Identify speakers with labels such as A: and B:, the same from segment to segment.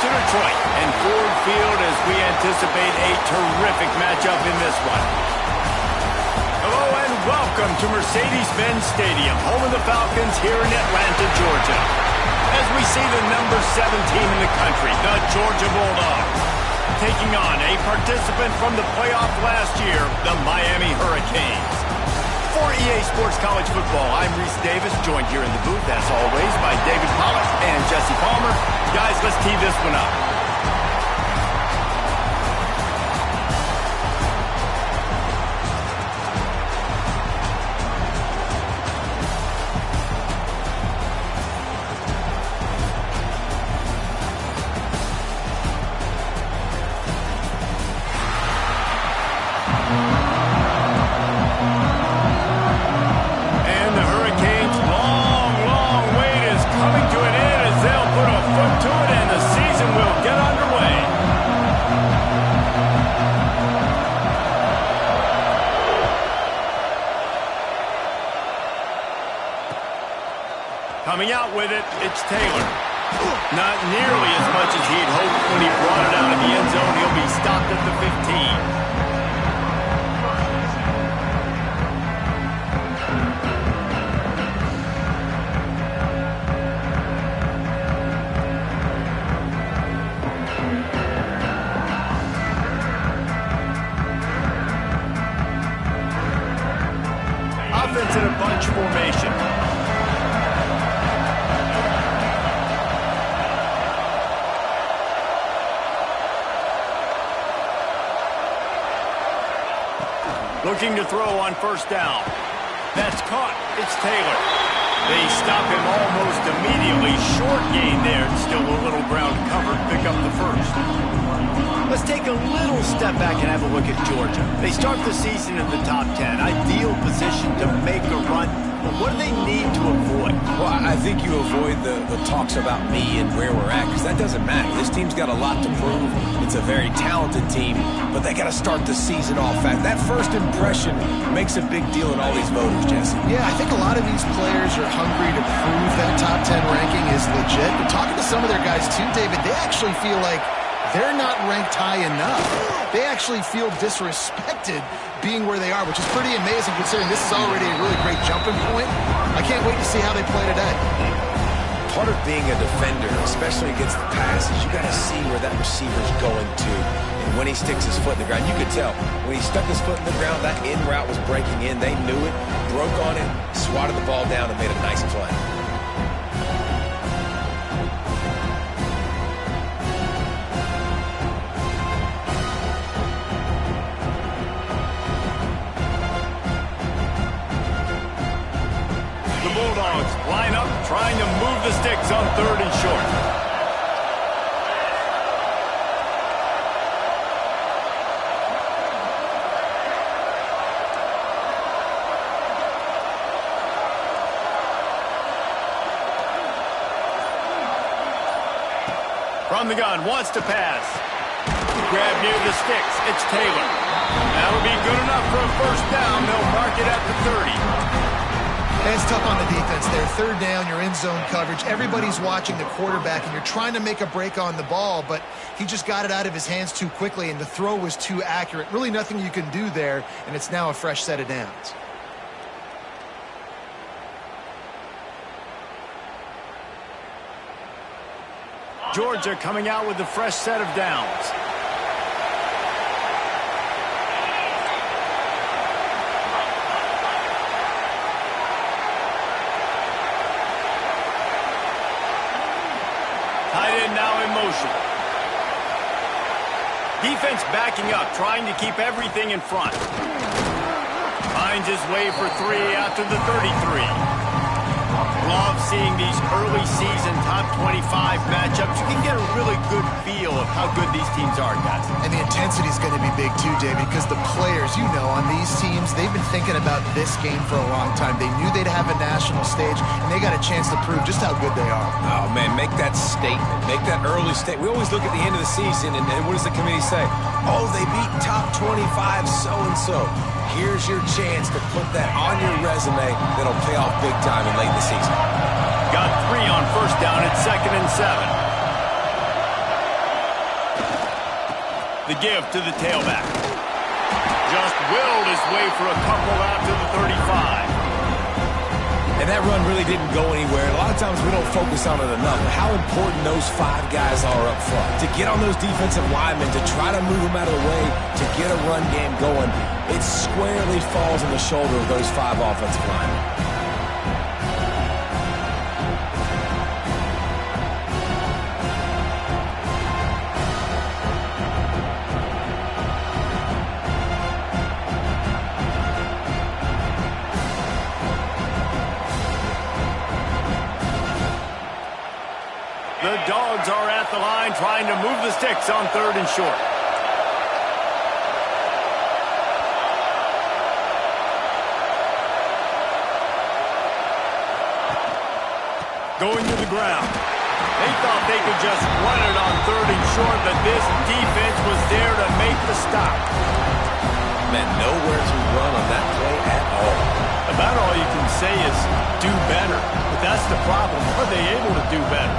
A: to Detroit and Ford Field as we anticipate a terrific matchup in this one. Hello and welcome to Mercedes-Benz Stadium, home of the Falcons here in Atlanta, Georgia. As we see the number 7 team in the country, the Georgia Bulldogs, taking on a participant from the playoff last year, the Miami Hurricanes. For EA Sports College Football, I'm Reese Davis, joined here in the booth, as always, by David Pollack and Jesse Palmer. Guys, let's tee this one up. Coming out with it, it's Taylor. Not nearly as much as he'd hoped when he brought it out of the end zone. He'll be stopped at the 15. Offense in a bunch formation. Looking to throw on first down. That's caught. It's Taylor. They stop him almost immediately. Short gain there. Still a little ground covered. Pick up the first. Let's take a little step back and have a look at Georgia. They start the season in the top 10. Ideal position to make a run. But what do they need to avoid?
B: Well, I think you avoid the talks about me and where we're at, because that doesn't matter. This team's got a lot to prove. It's a very talented team, but they got to start the season off fast. That first impression makes a big deal in all these voters, Jesse.
C: Yeah, I think a lot of these players are hungry to prove that top 10 ranking is legit. But talking to some of their guys too, David, they actually feel like they're not ranked high enough. They actually feel disrespected being where they are, which is pretty amazing considering this is already a really great jumping point. I can't wait to see how they play today.
B: Part of being a defender, especially against the pass, is you got to see where that receiver's going to. And when he sticks his foot in the ground, you could tell. When he stuck his foot in the ground, that in route was breaking in. They knew it, broke on it, swatted the ball down, and made a nice play.
A: Bulldogs line up, trying to move the sticks on 3rd and short. From the gun, wants to pass. Grab near the sticks, it's Taylor. That'll be good enough for a first down. They'll mark it at the 30.
C: It's tough on the defense there. 3rd down, you're in zone coverage. Everybody's watching the quarterback, and you're trying to make a break on the ball, but he just got it out of his hands too quickly, and the throw was too accurate. Really nothing you can do there, and it's now a fresh set of downs.
A: Georgia coming out with a fresh set of downs. Tight end now in motion. Defense backing up, trying to keep everything in front. Finds his way for 3 out to the 33. Love seeing these early season top 25 matchups. You can get a really good feel of how good these teams are, guys.
C: And the intensity is going to be big too, David, because the players, you know, on these teams, they've been thinking about this game for a long time. They knew they'd have a national stage, and they got a chance to prove just how good they are.
B: Oh, man, make that statement. Make that early statement. We always look at the end of the season, and what does the committee say? Oh, they beat top 25 so-and-so. Here's your chance to put that on your resume that'll pay off big time in late in the season.
A: Got 3 on first down at 2nd and 7. The give to the tailback. Just willed his way for a couple out to the 35.
B: And that run really didn't go anywhere. A lot of times we don't focus on it enough. But how important those 5 guys are up front. To get on those defensive linemen, to try to move them out of the way, to get a run game going, it squarely falls on the shoulder of those 5 offensive linemen.
A: The Dogs are at the line trying to move the sticks on 3rd and short. Going to the ground. They thought they could just run it on 3rd and short, but this defense was there to make the stop.
B: Man, nowhere to run on that play at all.
A: About all you can say is do better. But that's the problem. Are they able to do better?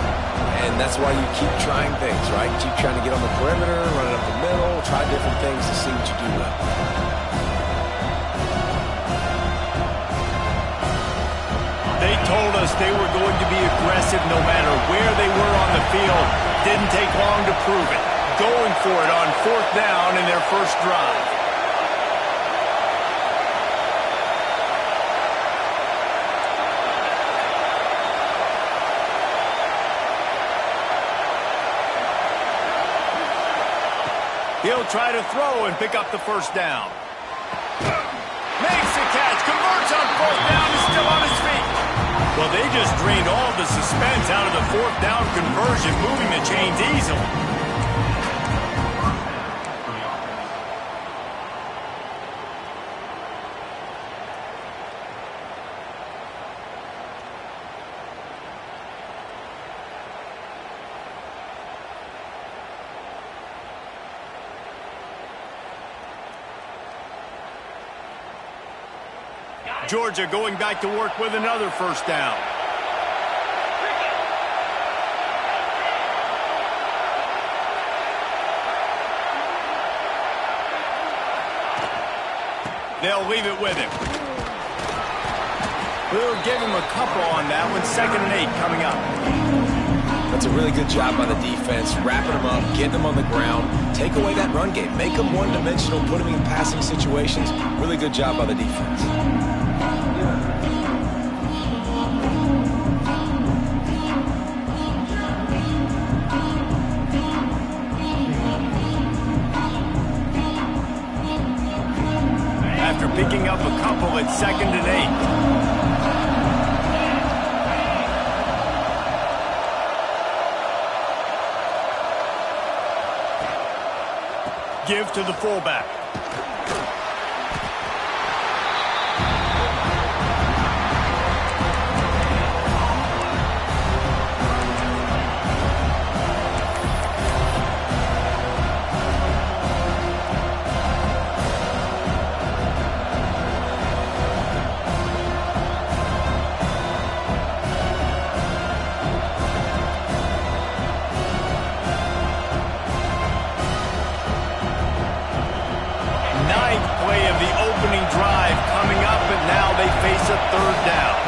B: And that's why you keep trying things, right? Keep trying to get on the perimeter, run it up the middle, try different things to see what you do well.
A: They told us they were going to be aggressive no matter where they were on the field. Didn't take long to prove it. Going for it on 4th down in their first drive. He'll try to throw and pick up the first down. Makes the catch, converts on 4th down, is still on his feet. Well, they just drained all the suspense out of the 4th down conversion, moving the chains easily. Georgia going back to work with another first down. They'll leave it with him. We'll give him a couple on that one. 2nd and 8 coming up.
B: That's a really good job by the defense, wrapping them up, getting them on the ground, take away that run game, make them one-dimensional, put them in passing situations. Really good job by the defense.
A: After picking up a couple at 2nd and 8. Give to the fullback. Drive coming up, and now they face a 3rd down.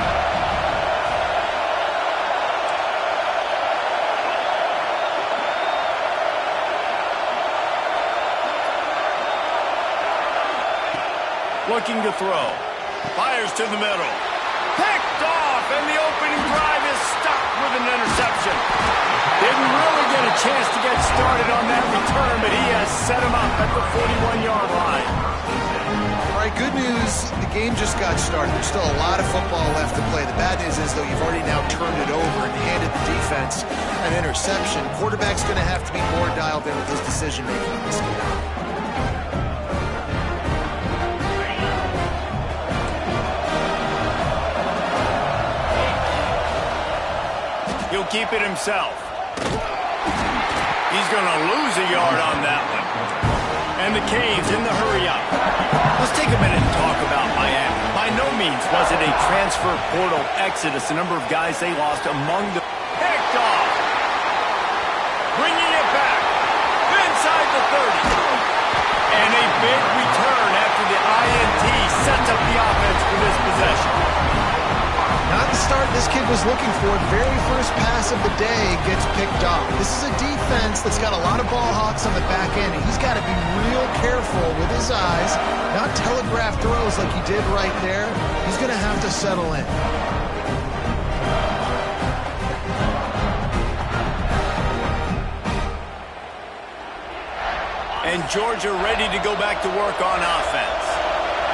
A: Looking to throw. Fires to the middle. Picked off, and the opening drive is stopped with an interception. Didn't really get a chance to get started on that return, but he has set him up at the 41-yard line.
C: All right, good news, the game just got started. There's still a lot of football left to play. The bad news is, though, you've already now turned it over and handed the defense an interception. Quarterback's going to have to be more dialed in with his decision-making in this game.
A: He'll keep it himself. He's going to lose a yard on that one. And the Canes in the hurry-up. Let's take a minute to talk about Miami. By no means was it a transfer portal exodus. The number of guys they lost among the... Picked off. Bringing it back. Inside the 30. sets up the offense for this possession.
C: Not the start this kid was looking for. Very first pass of the day gets picked off. This is a defense that's got a lot of ball hawks on the back end, and he's got to be real careful with his eyes, not telegraph throws like he did right there. He's going to have to settle in.
A: And Georgia ready to go back to work on offense.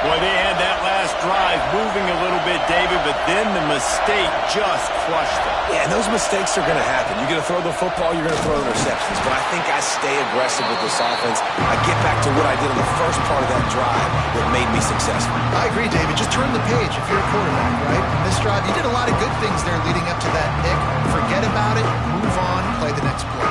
A: Boy, they had that last drive moving a little bit, David, but then the mistake just crushed them.
B: Yeah, and those mistakes are going to happen. You're going to throw the football, you're going to throw interceptions. But I think I stay aggressive with this offense. I get back to what I did in the first part of that drive that made me successful.
C: I agree, David. Just turn the page if you're a quarterback, right? In this drive, you did a lot of good things there leading up to that pick. Forget about it, move on, play the next play.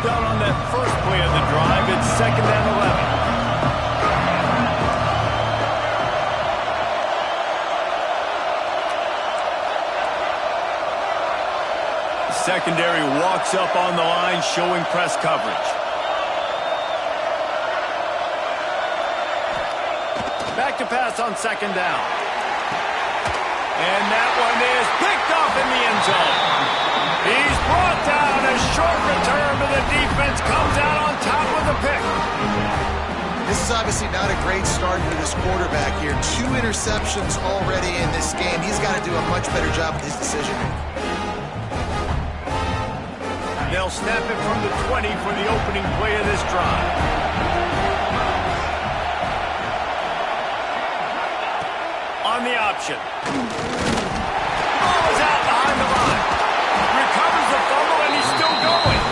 A: Done on that first play of the drive. It's 2nd and 11. Secondary walks up on the line, showing press coverage. Back to pass on 2nd down. And that one is picked off in the end zone. He's brought down. A short return, but the defense comes out on top with a pick.
C: This is obviously not a great start for this quarterback here. 2 interceptions already in this game. He's got to do a much better job with his decision-making.
A: They'll snap it from the 20 for the opening play of this drive. On the option. Ball is out behind the line. Recovers the fumble, and he's still going.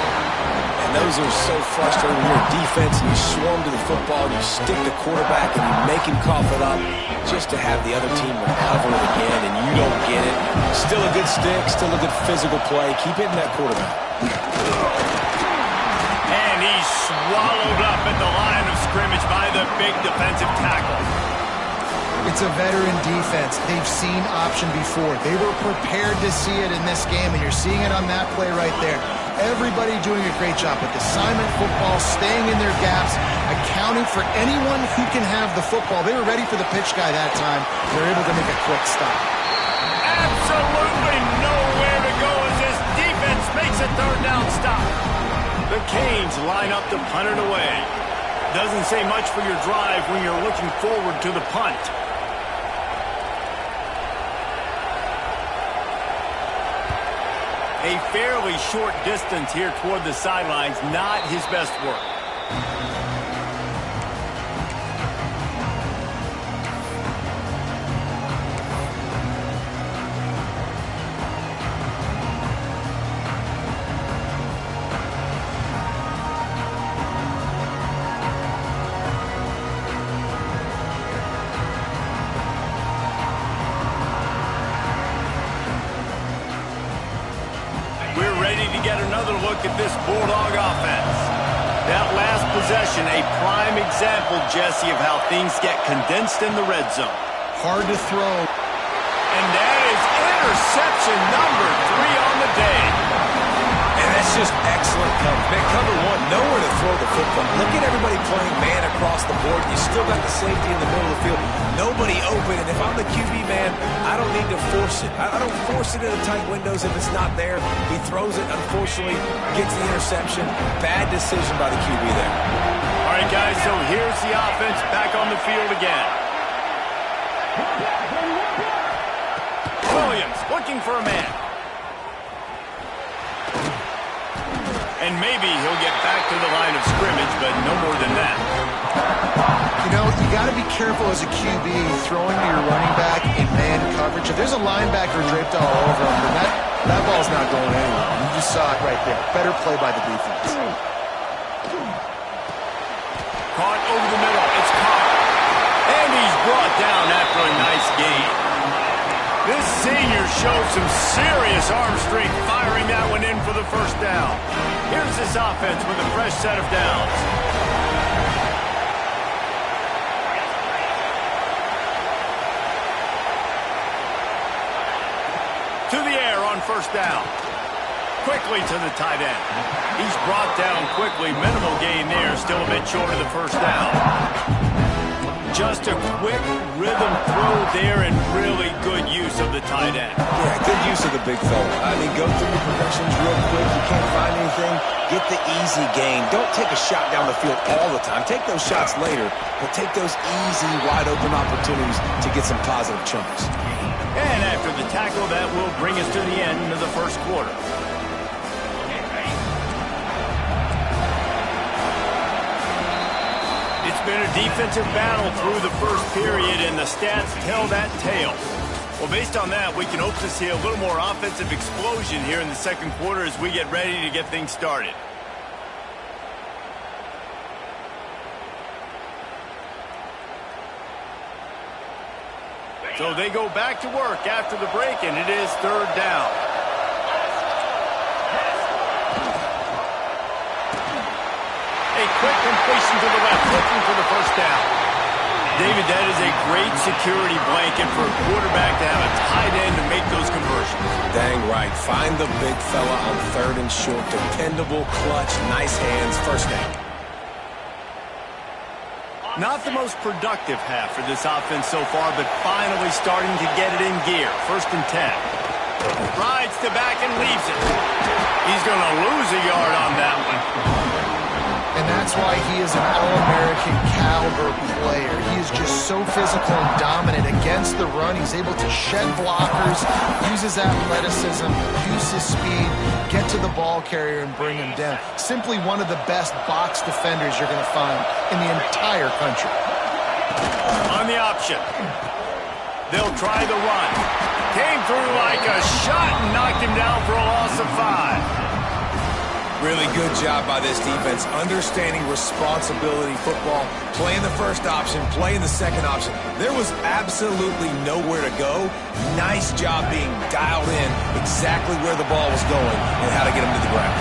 B: And those are so frustrating when you're a defense and you swarm to the football, and you stick the quarterback, and you make him cough it up just to have the other team recover it again, and you don't get it. Still a good stick, still a good physical play. Keep hitting that quarterback.
A: And he's swallowed up at the line of scrimmage by the big defensive tackle.
C: It's a veteran defense. They've seen option before. They were prepared to see it in this game, and you're seeing it on that play right there. Everybody doing a great job with assignment football, staying in their gaps, accounting for anyone who can have the football. They were ready for the pitch guy that time. They're able to make a quick stop.
A: Absolutely nowhere to go as this defense makes a 3rd down stop. The Canes line up to punt it away. Doesn't say much for your drive when you're looking forward to the punt. A fairly short distance here toward the sidelines, not his best work. Get another look at this Bulldog offense. That last possession, a prime example, Jesse, of how things get condensed in the red zone.
C: Hard to throw.
A: And that is interception number 3 on the day.
B: And that's just excellent coverage. Man, cover 1, nowhere to throw the football. Look at everybody playing man across the board. You still got the safety in the middle of the field. Nobody open, and if I'm the QB man, I don't need to force it. I don't force it into tight windows if it's not there. He throws it, unfortunately, gets the interception. Bad decision by the QB there.
A: All right, guys, so here's the offense back on the field again. Williams looking for a man. And maybe he'll get back to the line of scrimmage, but no more than that.
C: You know, you got to be careful as a QB throwing to your running back in man coverage. If there's a linebacker draped all over him, then that ball's not going anywhere. You just saw it right there. Better play by the defense.
A: Caught over the middle. It's caught. And he's brought down after a nice gain. This senior showed some serious arm strength firing that one in for the 1st down. Here's this offense with a fresh set of downs. To the air on 1st down. quickly to the tight end. He's brought down quickly. Minimal gain there. Still a bit short of the first down. Just a quick rhythm throw there and really good use of the tight end.
B: Yeah, good use of the big fella. I mean, go through your progressions real quick. You can't find anything. Get the easy gain. Don't take a shot down the field all the time. Take those shots later, but take those easy, wide-open opportunities to get some positive chunks.
A: And after the tackle, that will bring us to the end of the first quarter. It's been a defensive battle through the first period, and the stats tell that tale. Well, based on that, we can hope to see a little more offensive explosion here in the second quarter as we get ready to get things started. So they go back to work after the break, and it is third down. A quick completion to the left, looking for the first down. David, that is a great security blanket for a quarterback to have a tight end to make those conversions.
B: Dang right. Find the big fella on third and short. Dependable, clutch, nice hands, first down.
A: Not the most productive half for this offense so far, but finally starting to get it in gear. First and 10. Rides to back and leaves it. He's going to lose a yard on that one.
C: And that's why he is an All-American caliber player. He is just so physical and dominant against the run. He's able to shed blockers, use his athleticism, use his speed, get to the ball carrier and bring him down. Simply one of the best box defenders you're going to find in the entire country.
A: On the option. They'll try the run. Came through like a shot and knocked him down for a loss of 5.
B: Really good job by this defense, understanding responsibility football, playing the first option, playing the second option. There was absolutely nowhere to go. Nice job being dialed in exactly where the ball was going and how to get him to the ground.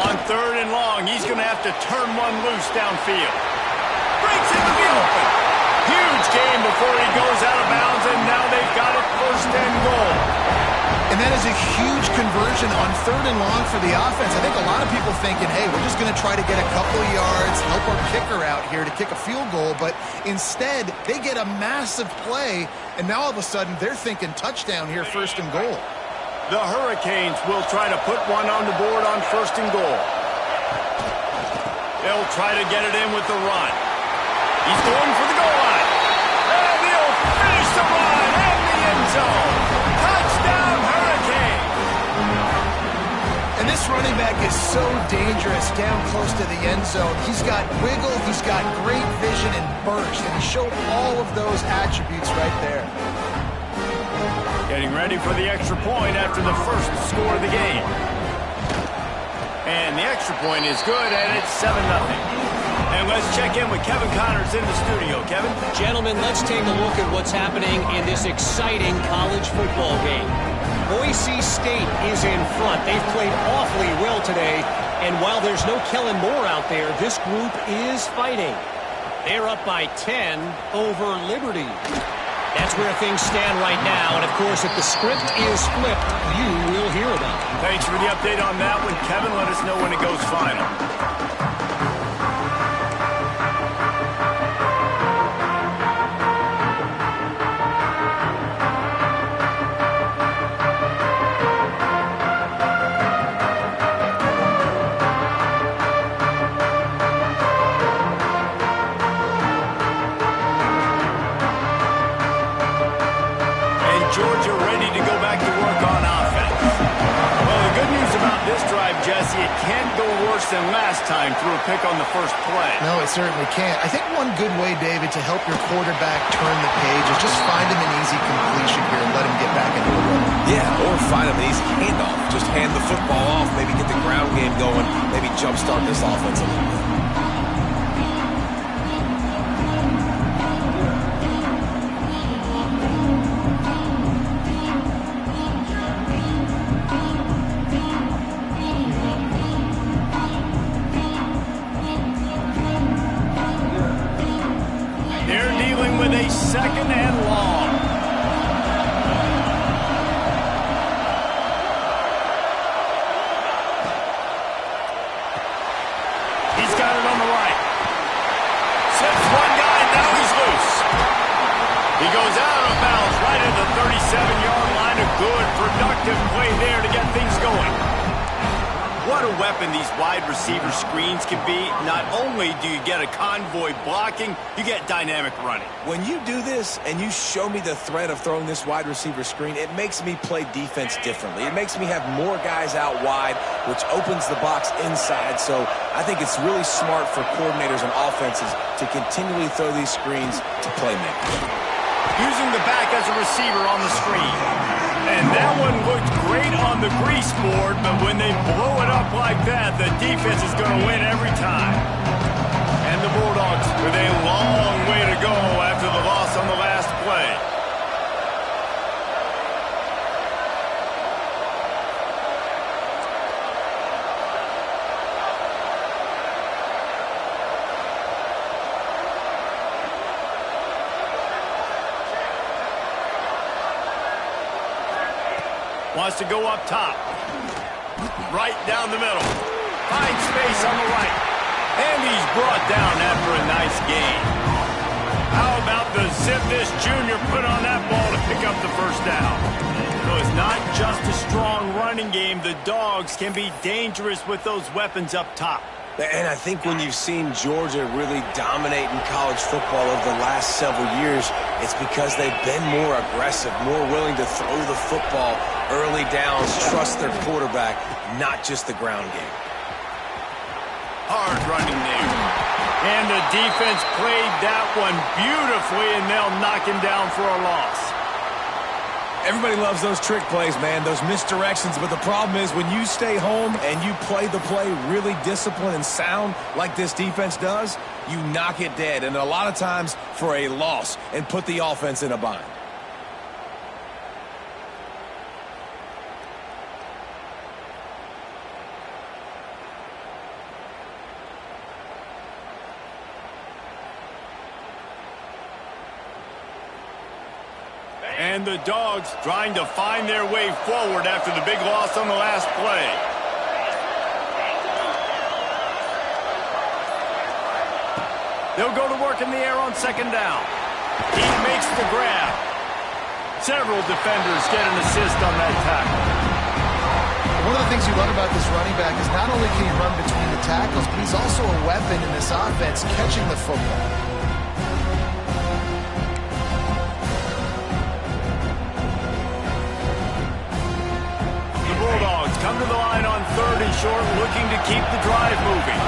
A: On third and long, he's going to have to turn one loose downfield. Breaks into the open. Huge game before he goes out of bounds, and now they've got it first and goal.
C: And that is a huge conversion on third and long for the offense. I think a lot of people thinking, hey, we're just going to try to get a couple of yards, help our kicker out here to kick a field goal. But instead, they get a massive play, and now all of a sudden they're thinking touchdown here, first and goal.
A: The Hurricanes will try to put one on the board on first and goal. They'll try to get it in with the run. He's going for the goal line. And he'll finish the run in the end zone. Touchdown, Hurricane!
C: And this running back is so dangerous down close to the end zone. He's got wiggle, he's got great vision and burst, and he showed all of those attributes right there.
A: Getting ready for the extra point after the first score of the game. And the extra point is good, and it's 7-0. And let's check in with Kevin Connors in the studio. Kevin?
D: Gentlemen, let's take a look at what's happening in this exciting college football game. Boise State is in front. They've played awfully well today. And while there's no Kellen Moore out there, this group is fighting. They're up by 10 over Liberty. That's where things stand right now. And, of course, if the script is flipped, you will hear about it.
A: Thanks for the update on that one, Kevin. Let us know when it goes final. Georgia ready to go back to work on offense. Well, the good news about this drive, Jesse, it can't go worse than last time through a pick on the first play.
C: No, it certainly can't. I think one good way, David, to help your quarterback turn the page is just find him an easy completion here and let him get back into the rhythm.
B: Yeah, or find him an easy handoff. Just hand the football off, maybe get the ground game going, maybe jumpstart this offense a little bit.
A: With a second and long. What a weapon these wide receiver screens can be. Not only do you get a convoy blocking, you get dynamic running.
B: When you do this and you show me the threat of throwing this wide receiver screen, it makes me play defense differently. It makes me have more guys out wide, which opens the box inside. So I think it's really smart for coordinators and offenses to continually throw these screens to playmakers.
A: Using the back as a receiver on the screen. And that one looked great on the grease board, but when they blow it up like that, the defense is going to win every time. And the Bulldogs with a long way to go after the loss on the last play. Wants to go up top. Right down the middle. Finds space on the right. And he's brought down after a nice gain. How about the zip this junior put on that ball to pick up the first down? So it's not just a strong running game. The Dogs can be dangerous with those weapons up top.
B: And I think when you've seen Georgia really dominate in college football over the last several years, it's because they've been more aggressive, more willing to throw the football early downs, trust their quarterback, not just the ground game.
A: Hard running there. And the defense played that one beautifully, and they'll knock him down for a loss.
B: Everybody loves those trick plays, man, those misdirections, but the problem is when you stay home and you play the play really disciplined and sound like this defense does, you knock it dead, and a lot of times for a loss, and put the offense in a bind.
A: And the Dogs trying to find their way forward after the big loss on the last play. They'll go to work in the air on second down. He makes the grab. Several defenders get an assist on that tackle.
C: One of the things you love about this running back is not only can he run between the tackles, but he's also a weapon in this offense catching the football.
A: Bulldogs come to the line on third and short, looking to keep the drive moving.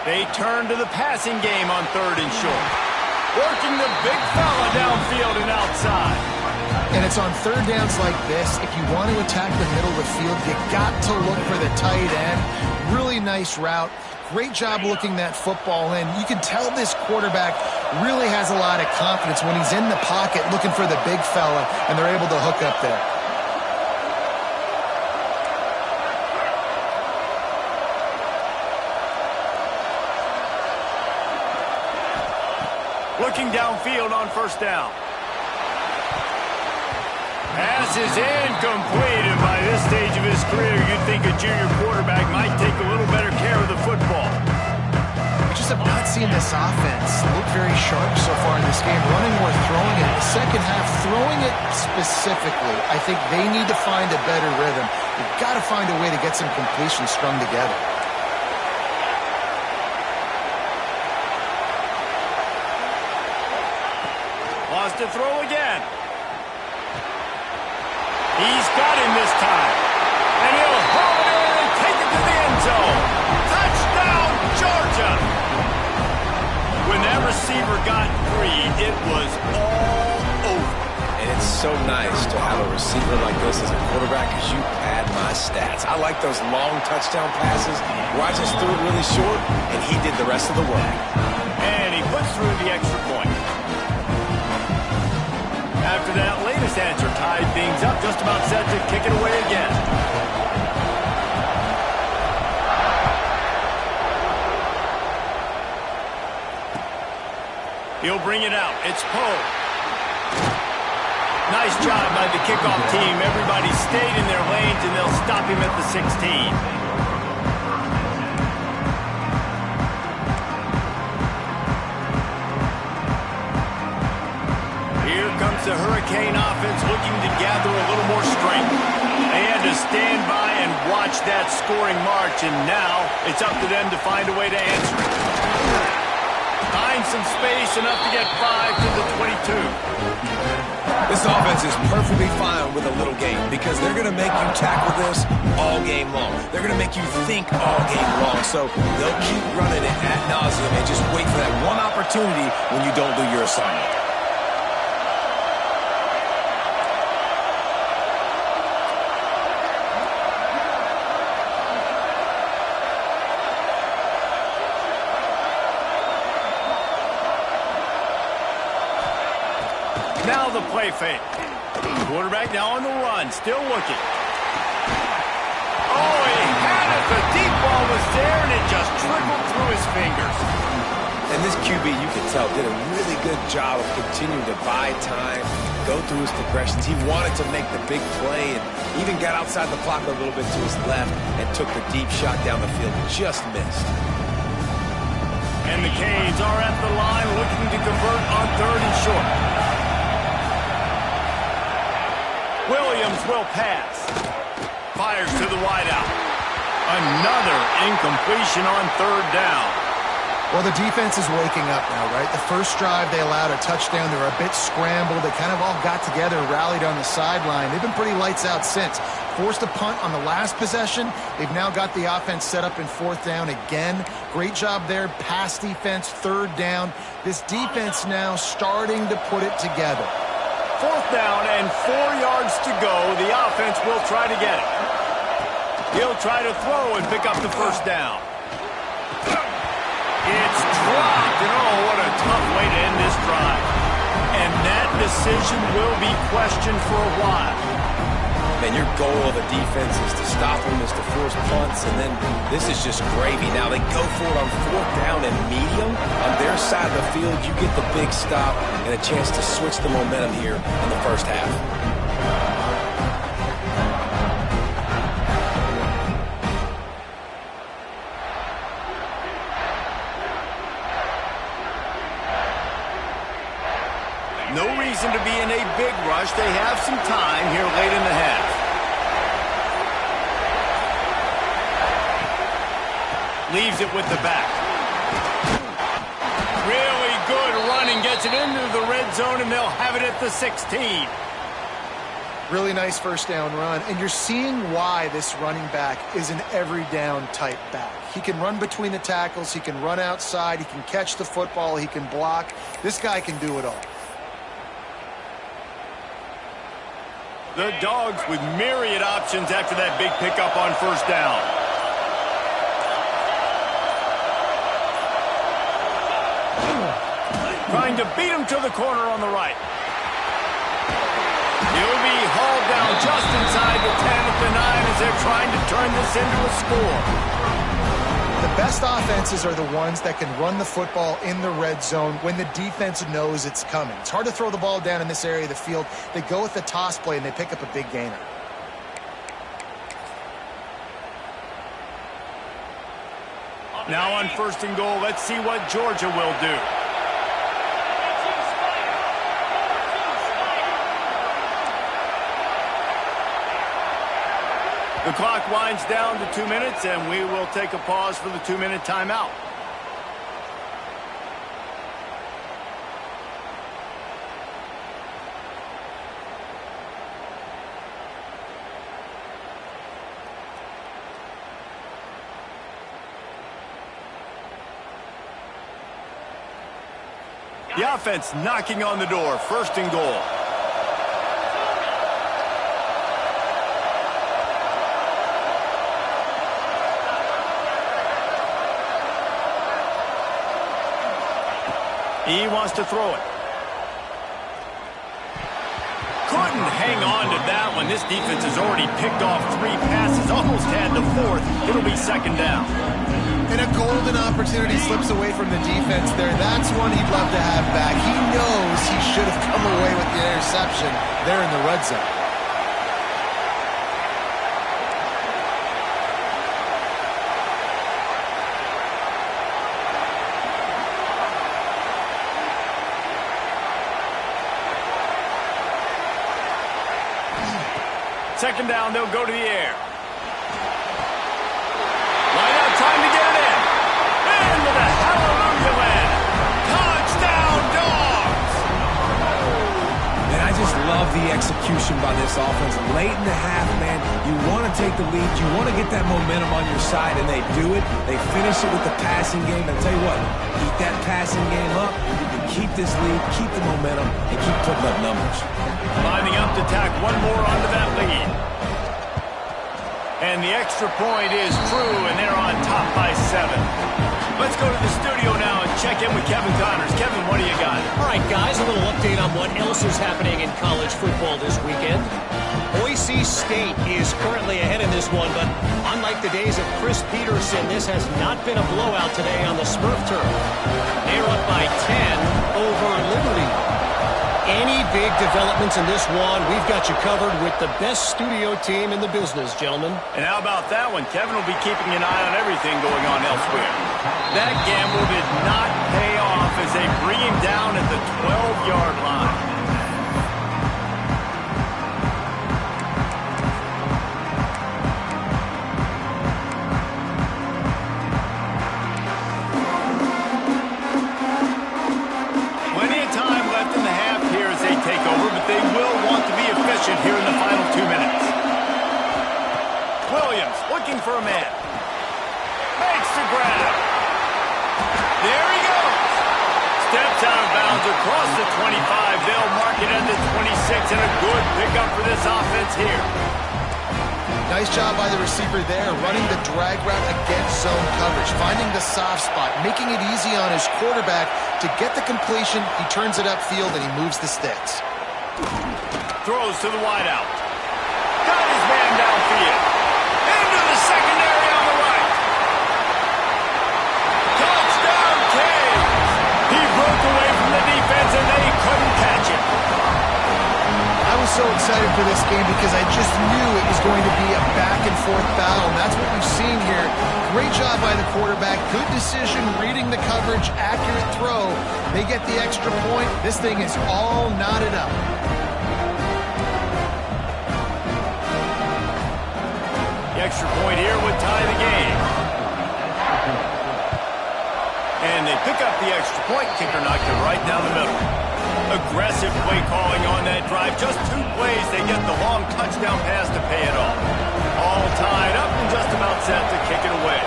A: They turn to the passing game on third and short. Working the big fella downfield and outside.
C: And it's on third downs like this, if you want to attack the middle of the field, you got to look for the tight end. Really nice route. Great job looking that football in. You can tell this quarterback really has a lot of confidence when he's in the pocket looking for the big fella, and they're able to hook up there.
A: Looking downfield on first down. Pass is incomplete, and by this stage of his career, you'd think a junior quarterback might take a little better care of the football.
C: I just have not seen this offense look very sharp so far in this game. Running or throwing it. The second half, throwing it specifically, I think they need to find a better rhythm. You've got to find a way to get some completions strung together.
A: Wants to throw again. He's got him this time. And he'll haul it in and take it to the end zone. Touchdown, Georgia! When that receiver got free, it was all over.
B: And it's so nice to have a receiver like this as a quarterback because you pad my stats. I like those long touchdown passes where I just threw it really short and he did the rest of the work.
A: And he puts through the extra point. After that latest answer tied things up, just about set to kick it away again. He'll bring it out. It's Poe. Nice job by the kickoff team. Everybody stayed in their lanes, and they'll stop him at the 16. Here comes the Hurricane offense looking to gather a little more strength. They had to stand by and watch that scoring march, and now it's up to them to find a way to answer it. Find some space, enough to get 5 to the 22.
B: This offense is perfectly fine with a little game because they're going to make you tackle this all game long. They're going to make you think all game long. So they'll keep running it ad nauseum and just wait for that one opportunity when you don't do your assignment.
A: Now the play fake. Quarterback now on the run, still looking. Oh, he had it. The deep ball was there, and it just trickled through his fingers.
B: And this QB, you can tell, did a really good job of continuing to buy time, go through his progressions. He wanted to make the big play and even got outside the pocket a little bit to his left and took the deep shot down the field. Just missed.
A: And the Canes are at the line looking to convert on 3rd and short. Williams will pass. Fires to the wideout. Another incompletion on 3rd down.
C: Well, the defense is waking up now, right? The first drive, they allowed a touchdown. They were a bit scrambled. They kind of all got together, rallied on the sideline. They've been pretty lights out since. Forced a punt on the last possession. They've now got the offense set up in 4th down again. Great job there. Pass defense, 3rd down. This defense now starting to put it together.
A: 4th down and 4 yards to go. The offense will try to get it. He'll try to throw and pick up the 1st down. It's dropped, and oh, what a tough way to end this drive. And that decision will be questioned for a while.
B: Man, your goal of a defense is to stop them, is to force punts, and then this is just gravy. Now they go for it on 4th down and medium. On their side of the field, you get the big stop and a chance to switch the momentum here in the first half.
A: No reason to be in a big rush. They have some time here late in the half. Leaves it with the back. Really good running. Gets it into the red zone, and they'll have it at the 16.
C: Really nice 1st down run. And you're seeing why this running back is an every down type back. He can run between the tackles. He can run outside. He can catch the football. He can block. This guy can do it all.
A: The Dogs with myriad options after that big pickup on 1st down. Trying to beat him to the corner on the right. He'll be hauled down just inside the 10 at the 9 as they're trying to turn this into a score.
C: The best offenses are the ones that can run the football in the red zone when the defense knows it's coming. It's hard to throw the ball down in this area of the field. They go with the toss play, and they pick up a big gainer.
A: Now on 1st and goal, let's see what Georgia will do. The clock winds down to 2 minutes, and we will take a pause for the 2-minute timeout. The offense knocking on the door. 1st and goal. He wants to throw it. Couldn't hang on to that one. This defense has already picked off 3 passes, almost had the 4th. It'll be 2nd down.
C: And a golden opportunity slips away from the defense there. That's one he'd love to have back. He knows he should have come away with the interception there in the red zone.
A: second down, they'll go to the air. Line out, time to get it in. And with a hallelujah land. Touchdown, Dogs!
B: And I just love the execution by this offense. Late in the half, man, you want to take the lead. You want to get that momentum on your side, and they do it. They finish it with the passing game. And I'll tell you what, eat that passing game up. You can keep this lead, keep the momentum, and keep putting up numbers.
A: Lining up to tack one more onto that lead. And the extra point is true, and they're on top by 7. Let's go to the studio now and check in with Kevin Connors. Kevin, what do you got?
D: All right, guys, a little update on what else is happening in college football this weekend. Boise State is currently ahead in this one, but unlike the days of Chris Peterson, this has not been a blowout today on the Smurf turf. They're up by 10 over Liberty. Any big developments in this one, we've got you covered with the best studio team in the business, gentlemen.
A: And how about that one? Kevin will be keeping an eye on everything going on elsewhere. That gamble did not pay off as they bring him down at the 12-yard line. Here in the final 2 minutes. Williams looking for a man. Makes the grab. There he goes. Steps out of bounds across the 25. They'll mark it at the 26, and a good pickup for this offense here.
C: Nice job by the receiver there, running the drag route against zone coverage, finding the soft spot, making it easy on his quarterback to get the completion. He turns it upfield, and he moves the sticks.
A: Throws to the wideout. Got his man downfield. Into the secondary on the right. Touchdown, Caves. He broke away from the defense, and they couldn't catch him.
C: I was so excited for this game because I just knew it was going to be a back-and-forth battle, and that's what we've seen here. Great job by the quarterback. Good decision, reading the coverage, accurate throw. They get the extra point. This thing is all knotted up.
A: Extra point here would tie the game. And they pick up the extra point. Kicker knocked it right down the middle. Aggressive play calling on that drive. Just 2 plays, they get the long touchdown pass to pay it off. All tied up and just about set to kick it away.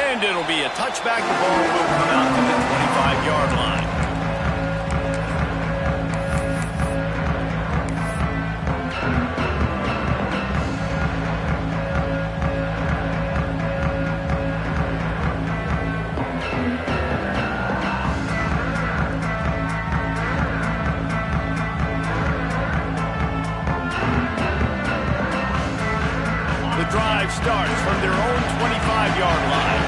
A: And it'll be a touchback. The ball will come out to the 25-yard line. Starts from their own 25-yard line.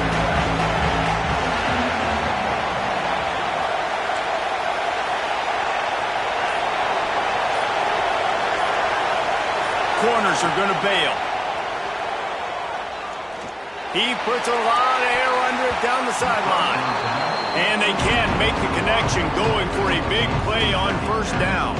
A: Corners are going to bail. He puts a lot of air under it down the sideline. And they can't make the connection, going for a big play on first down.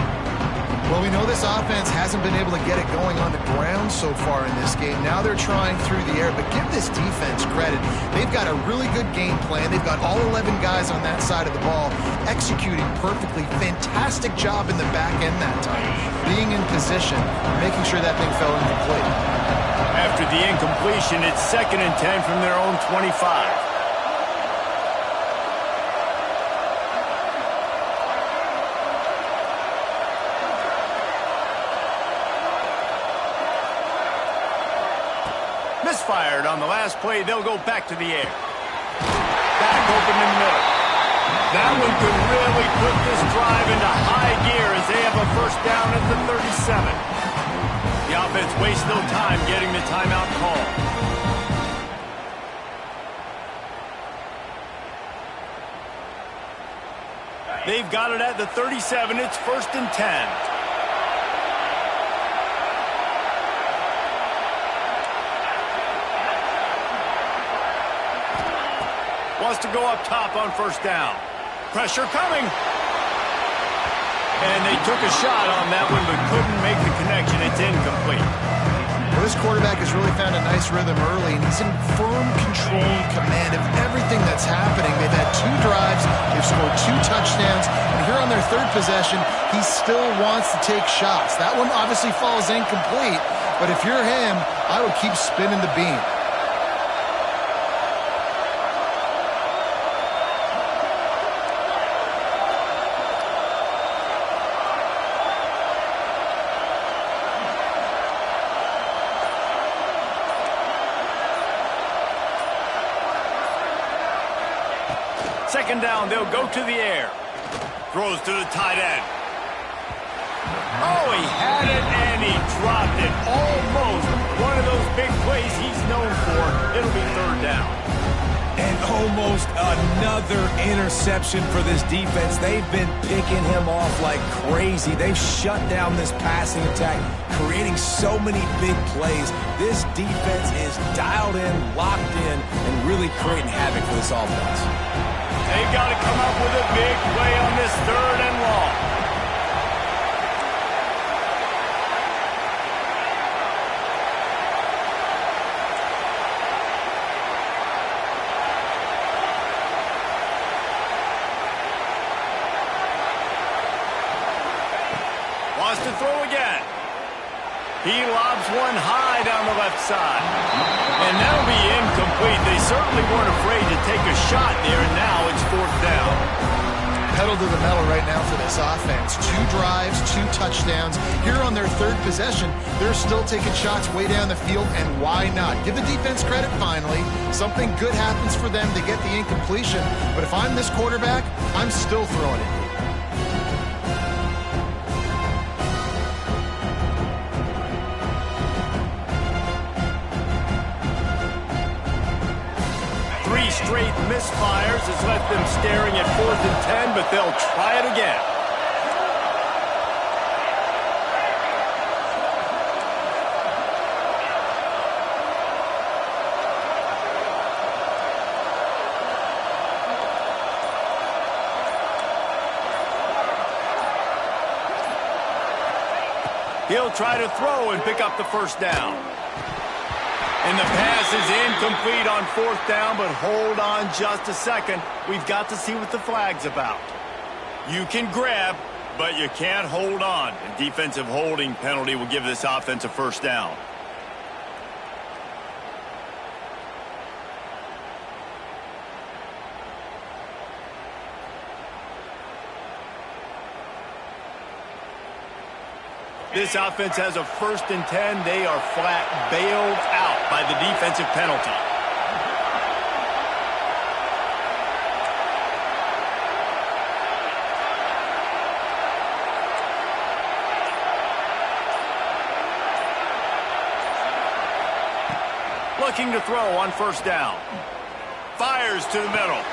C: Well, we know this offense hasn't been able to get it going on the ground so far in this game. Now they're trying through the air, but give this defense credit. They've got a really good game plan. They've got all 11 guys on that side of the ball executing perfectly. Fantastic job in the back end that time. Being in position, making sure that thing fell incomplete.
A: After the incompletion, it's 2nd and 10 from their own 25. Misfired on the last play. They'll go back to the air. Back open in the middle. That one could really put this drive into high gear as they have a first down at the 37. The offense wastes no time getting the timeout call. They've got it at the 37. It's 1st and 10. Wants to go up top on first down. Pressure coming. And they took a shot on that one, but couldn't make the connection. It's incomplete.
C: Well, this quarterback has really found a nice rhythm early, and he's in firm control and command of everything that's happening. They've had 2 drives, they've scored 2 touchdowns, and here on their 3rd possession, he still wants to take shots. That one obviously falls incomplete, but if you're him, I would keep spinning the beam.
A: Second down, they'll go to the air. Throws to the tight end. Oh, he had it and he dropped it. Almost one of those big plays he's known for. It'll be 3rd down.
B: And almost another interception for this defense. They've been picking him off like crazy. They've shut down this passing attack, creating so many big plays. This defense is dialed in, locked in, and really creating havoc for this offense.
A: They've got to come up with a big play on this 3rd and long. Wants to throw again. He lobs one high down the left side. And that'll be incomplete. They certainly weren't afraid to take a shot there, and now it's 4th down.
C: Pedal to the metal right now for this offense. 2 drives, 2 touchdowns. Here on their 3rd possession, they're still taking shots way down the field, and why not? Give the defense credit finally. Something good happens for them to get the incompletion, but if I'm this quarterback, I'm still throwing it.
A: Straight misfires has left them staring at 4th and 10, but they'll try it again. He'll try to throw and pick up the 1st down. And the pass is incomplete on 4th down, but hold on just a second. We've got to see what the flag's about. You can grab, but you can't hold on. A defensive holding penalty will give this offense a 1st down. This offense has a 1st and 10. They are flat bailed out by the defensive penalty. Looking to throw on 1st down. Fires to the middle.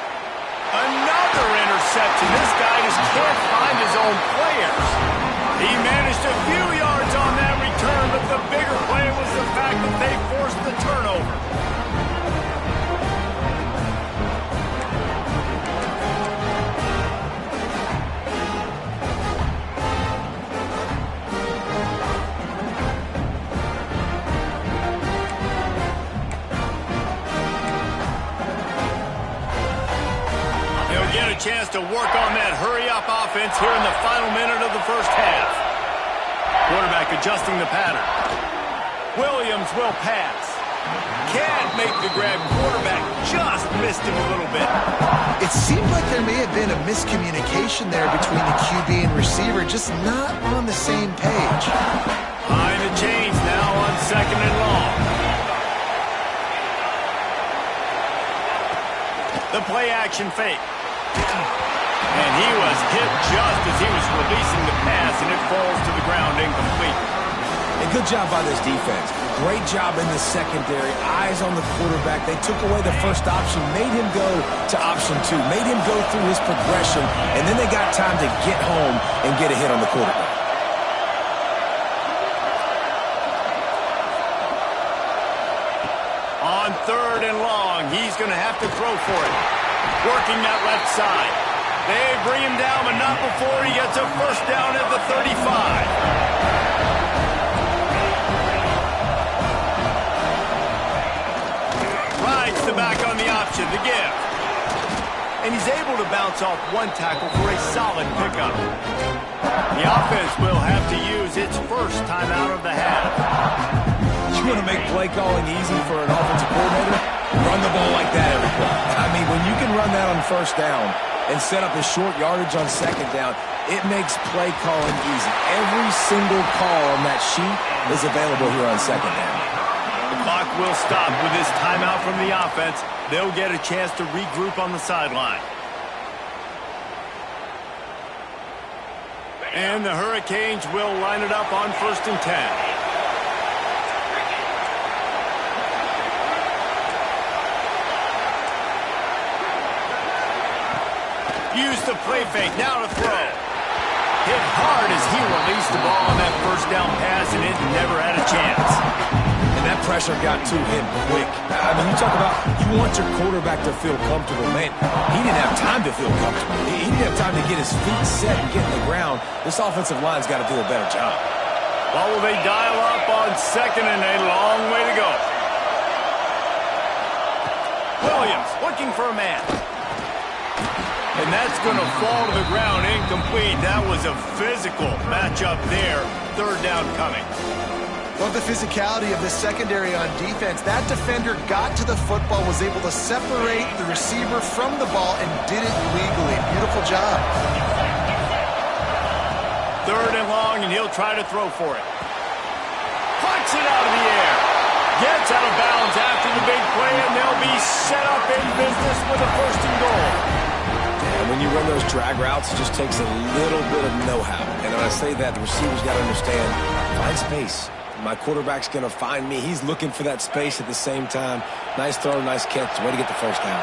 A: Another interception. This guy just can't find his own players. He managed a few yards on that return, but the bigger play was the fact that they forced the turnover. They'll get a chance to work on that hurry-up offense here in the final minute of the 1st half. Quarterback adjusting the pattern. Williams will pass. Can't make the grab. Quarterback just missed him a little bit.
C: It seemed like there may have been a miscommunication there between the QB and receiver, just not on the same page.
A: Behind the chains now on 2nd and long. The play action fake. And he was hit just as he was releasing the pass, and it falls to the ground incomplete.
B: And good job by this defense. Great job in the secondary. Eyes on the quarterback. They took away the 1st option, made him go to option 2, made him go through his progression, and then they got time to get home and get a hit on the quarterback.
A: On 3rd and long, he's going to have to throw for it. Working that left side. They bring him down, but not before he gets a first down at the 35. Rides the back on the option, the give. And he's able to bounce off one tackle for a solid pickup. The offense will have to use its first timeout of the half.
B: You want to make play calling easy for an offensive coordinator? Run the ball like that every play. I mean, when you can run that on first down and set up a short yardage on second down, it makes play calling easy. Every single call on that sheet is available here on second down.
A: The clock will stop with this timeout from the offense. They'll get a chance to regroup on the sideline. And the Hurricanes will line it up on 1st and 10. Use the play fake, now to throw. Hit hard as he released the ball on that first down pass, and it never had a chance.
B: And that pressure got to him quick. I mean, you talk about you want your quarterback to feel comfortable. Man, he didn't have time to feel comfortable. He didn't have time to get his feet set and get in the ground. This offensive line's got to do a better job.
A: Well, will they dial up on second and a long way to go? Williams looking for a man. And that's going to fall to the ground incomplete. That was a physical matchup there. Third down coming.
C: Love the physicality of this secondary on defense. That defender got to the football, was able to separate the receiver from the ball, and did it legally. Beautiful job.
A: Third and long, and he'll try to throw for it. Punts it out of the air. Gets out of bounds after the big play, and they'll be set up in business with a first and goal.
B: And when you run those drag routes, it just takes a little bit of know-how. And when I say that, the receiver's got to understand, find space. My quarterback's going to find me. He's looking for that space at the same time. Nice throw, nice catch. Way to get the first down.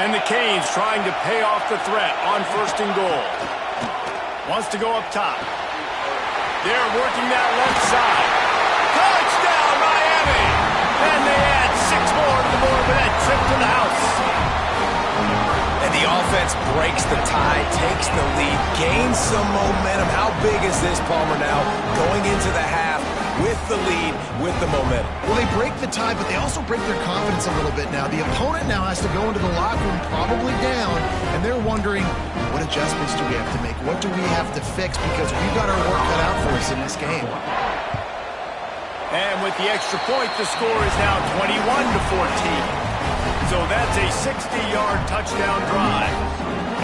A: And the Canes trying to pay off the threat on 1st and goal. Wants to go up top. They're working that left side. Touchdown, Miami! And they add 6 more to the board with that trip to the house.
B: And the offense breaks the tie, takes the lead, gains some momentum. How big is this, Palmer, now going into the half with the lead, with the momentum?
C: Well, they break the tie, but they also break their confidence a little bit now. The opponent now has to go into the locker room probably down, and they're wondering, what adjustments do we have to make? What do we have to fix? Because we've got our work cut out for us in this game.
A: And with the extra point, the score is now 21-14. So that's a 60-yard touchdown drive.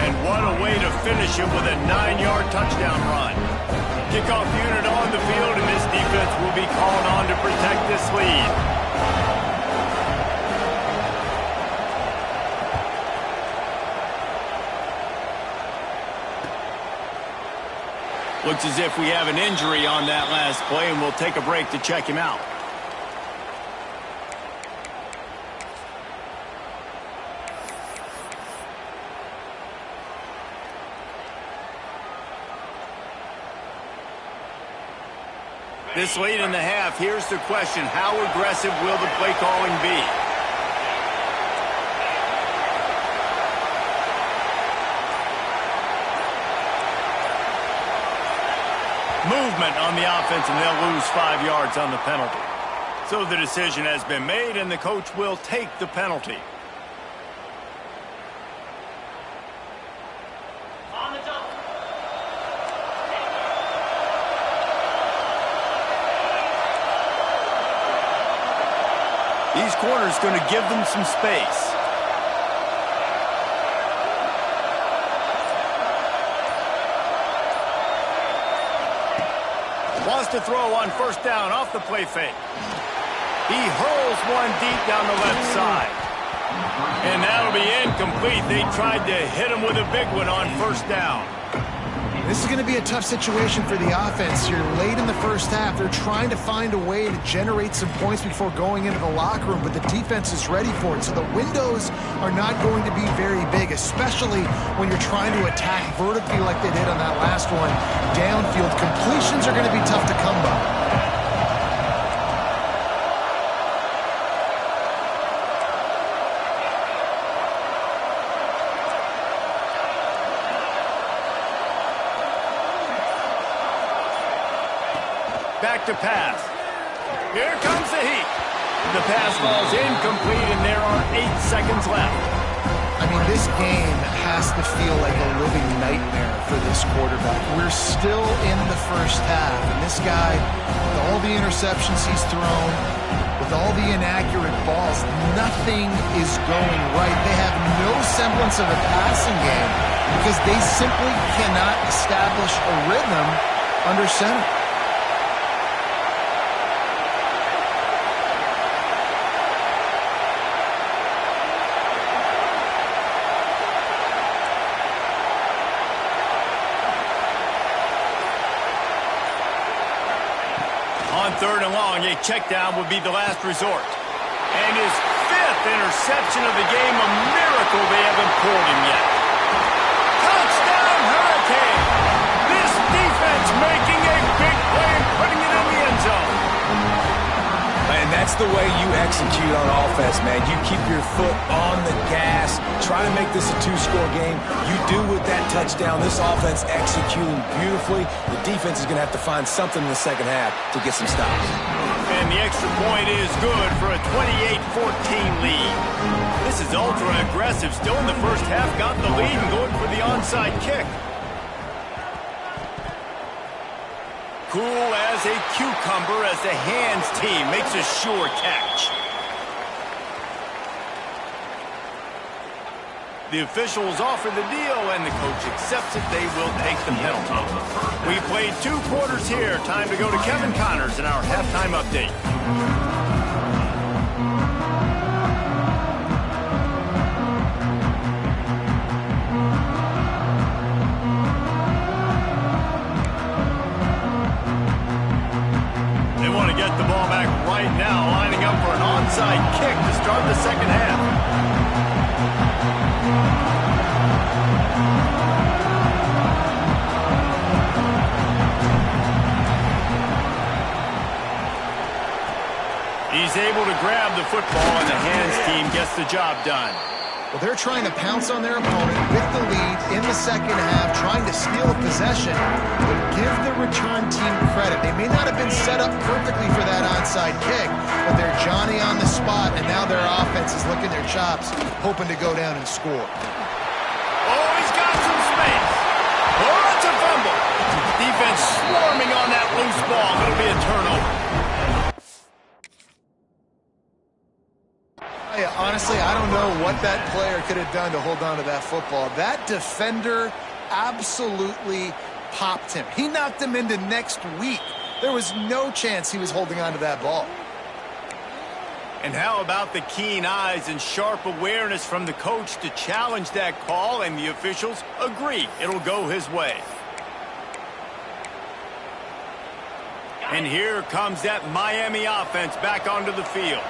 A: And what a way to finish it with a 9-yard touchdown run. Kickoff unit on the field, and this defense will be called on to protect this lead. Looks as if we have an injury on that last play, and we'll take a break to check him out. This late in the half, here's the question. How aggressive will the play calling be? Movement on the offense, and they'll lose 5 yards on the penalty. So the decision has been made, and the coach will take the penalty. These corners going to give them some space. Wants to throw on 1st down off the play fake. He hurls one deep down the left side. And that'll be incomplete. They tried to hit him with a big one on 1st down.
C: This is going to be a tough situation for the offense here. Late in the first half, they're trying to find a way to generate some points before going into the locker room, but the defense is ready for it. So the windows are not going to be very big, especially when you're trying to attack vertically like they did on that last one. Downfield completions are going to be tough to come by.
A: back to pass. Here comes the heat. The pass falls incomplete, and there are 8 seconds left.
C: I mean, this game has to feel like a living nightmare for this quarterback. We're still in the first half, and this guy, with all the interceptions he's thrown, with all the inaccurate balls, nothing is going right. They have no semblance of a passing game because they simply cannot establish a rhythm under center.
A: On 3rd and long, a check down would be the last resort. And his 5th interception of the game, a miracle they haven't pulled him yet. Touchdown, Hurricane! This defense making a big play and putting it in the end zone.
B: And that's the way you execute on offense, man. You keep your foot on the gas, try to make this a 2-score game. You do with that touchdown. This offense executing beautifully. The defense is going to have to find something in the second half to get some stops.
A: And the extra point is good for a 28-14 lead. This is ultra aggressive. Still in the first half, got the lead and going for the onside kick. Cool as a cucumber as the hands team makes a sure catch. The officials offer the deal, and the coach accepts it. They will take the penalty. We played 2 quarters here. Time to go to Kevin Connors in our halftime update. They want to get the ball back right now, lining up for an onside kick to start the second half. He's able to grab the football, and the hands team gets the job done.
C: Well, they're trying to pounce on their opponent with the lead in the second half, trying to steal a possession, but give the return team credit. They may not have been set up perfectly for that onside kick, but they're Johnny on the spot, and now their offense is licking their chops, hoping to go down and score.
A: Oh, he's got some space. Oh, it's a fumble. Defense swarming on that loose ball. It'll be a turnover.
C: Honestly, I don't know what that player could have done to hold on to that football. That defender absolutely popped him. He knocked him into next week. There was no chance he was holding on to that ball.
A: And how about the keen eyes and sharp awareness from the coach to challenge that call, and the officials agree it'll go his way. And here comes that Miami offense back onto the field.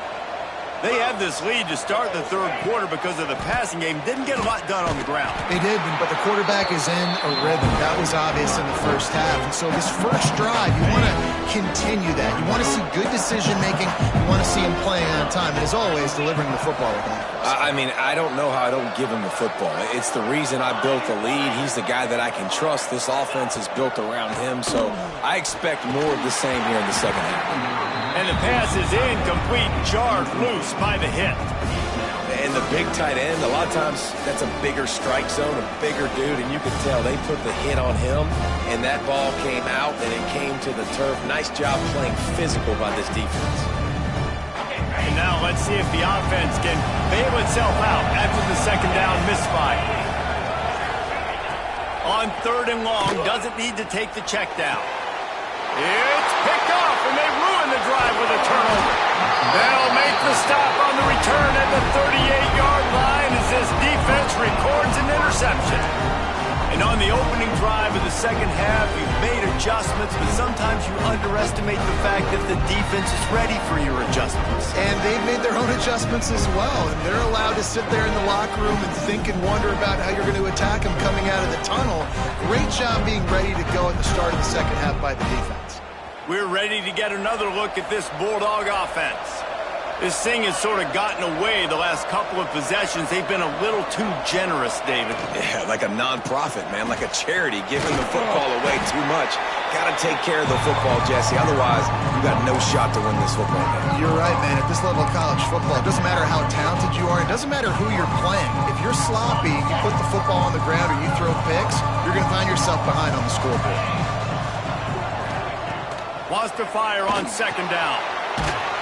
A: They had this lead to start the 3rd quarter because of the passing game. Didn't get a lot done on the ground.
C: They did, but the quarterback is in a rhythm. That was obvious in the first half. And so this first drive, you want to continue that. You want to see good decision-making. You want to see him playing on time. And as always, delivering the football with accuracy.
B: I mean, I don't know how I don't give him the football. It's the reason I built the lead. He's the guy that I can trust. This offense is built around him. So I expect more of the same here in the second half.
A: And the pass is incomplete, jarred loose by the hit.
B: And the big tight end, a lot of times that's a bigger strike zone, a bigger dude, and you can tell they put the hit on him, and that ball came out, and it came to the turf. Nice job playing physical by this defense.
A: And now let's see if the offense can bail itself out after the second down misfire. On 3rd and long, doesn't need to take the check down. It's picked off, and they ruin the drive with a turnover. They'll make the stop on the return at the 38-yard line as this defense records an interception. And on the opening drive of the second half, you've made adjustments, but sometimes you underestimate the fact that the defense is ready for your adjustments.
C: And they've made their own adjustments as well, and they're allowed to sit there in the locker room and think and wonder about how you're going to attack them coming out of the tunnel. Great job being ready to go at the start of the second half by the defense.
A: We're ready to get another look at this Bulldog offense. This thing has sort of gotten away the last couple of possessions. They've been a little too generous, David.
B: Yeah, like a non-profit, man, like a charity, giving the football away too much. Got to take care of the football, Jesse. Otherwise, you got no shot to win this football game.
C: You're right, man. At this level of college football, it doesn't matter how talented you are. It doesn't matter who you're playing. If you're sloppy, you put the football on the ground or you throw picks, you're going to find yourself behind on the scoreboard.
A: Wants to fire on second down.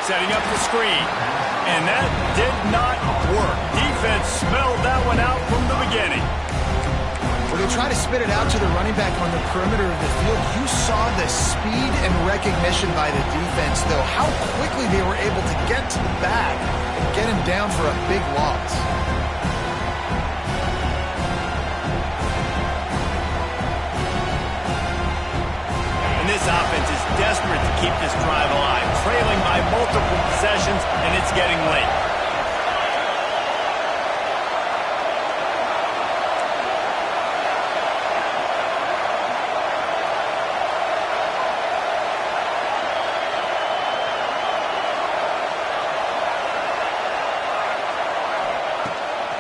A: Setting up the screen. And that did not work. Defense smelled that one out from the beginning.
C: When they try to spit it out to the running back on the perimeter of the field, you saw the speed and recognition by the defense, though, how quickly they were able to get to the back and get him down for a big loss.
A: This offense is desperate to keep this drive alive, trailing by multiple possessions, and it's getting late.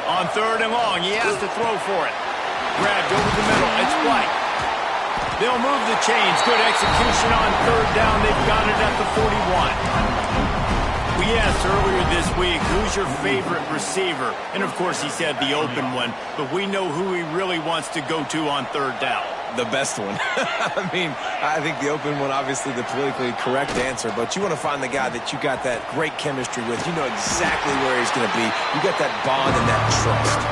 A: On third and long, he has to throw for it. Grabbed over the middle. It's White. They'll move the chains. Good execution on third down. They've got it at the 41. We asked earlier this week, who's your favorite receiver? And, of course, he said the open one. But we know who he really wants to go to on third down.
B: The best one. I mean, I think the open one, obviously the politically correct answer, but you want to find the guy that you got that great chemistry with. You know exactly where he's going to be. You got that bond and that trust.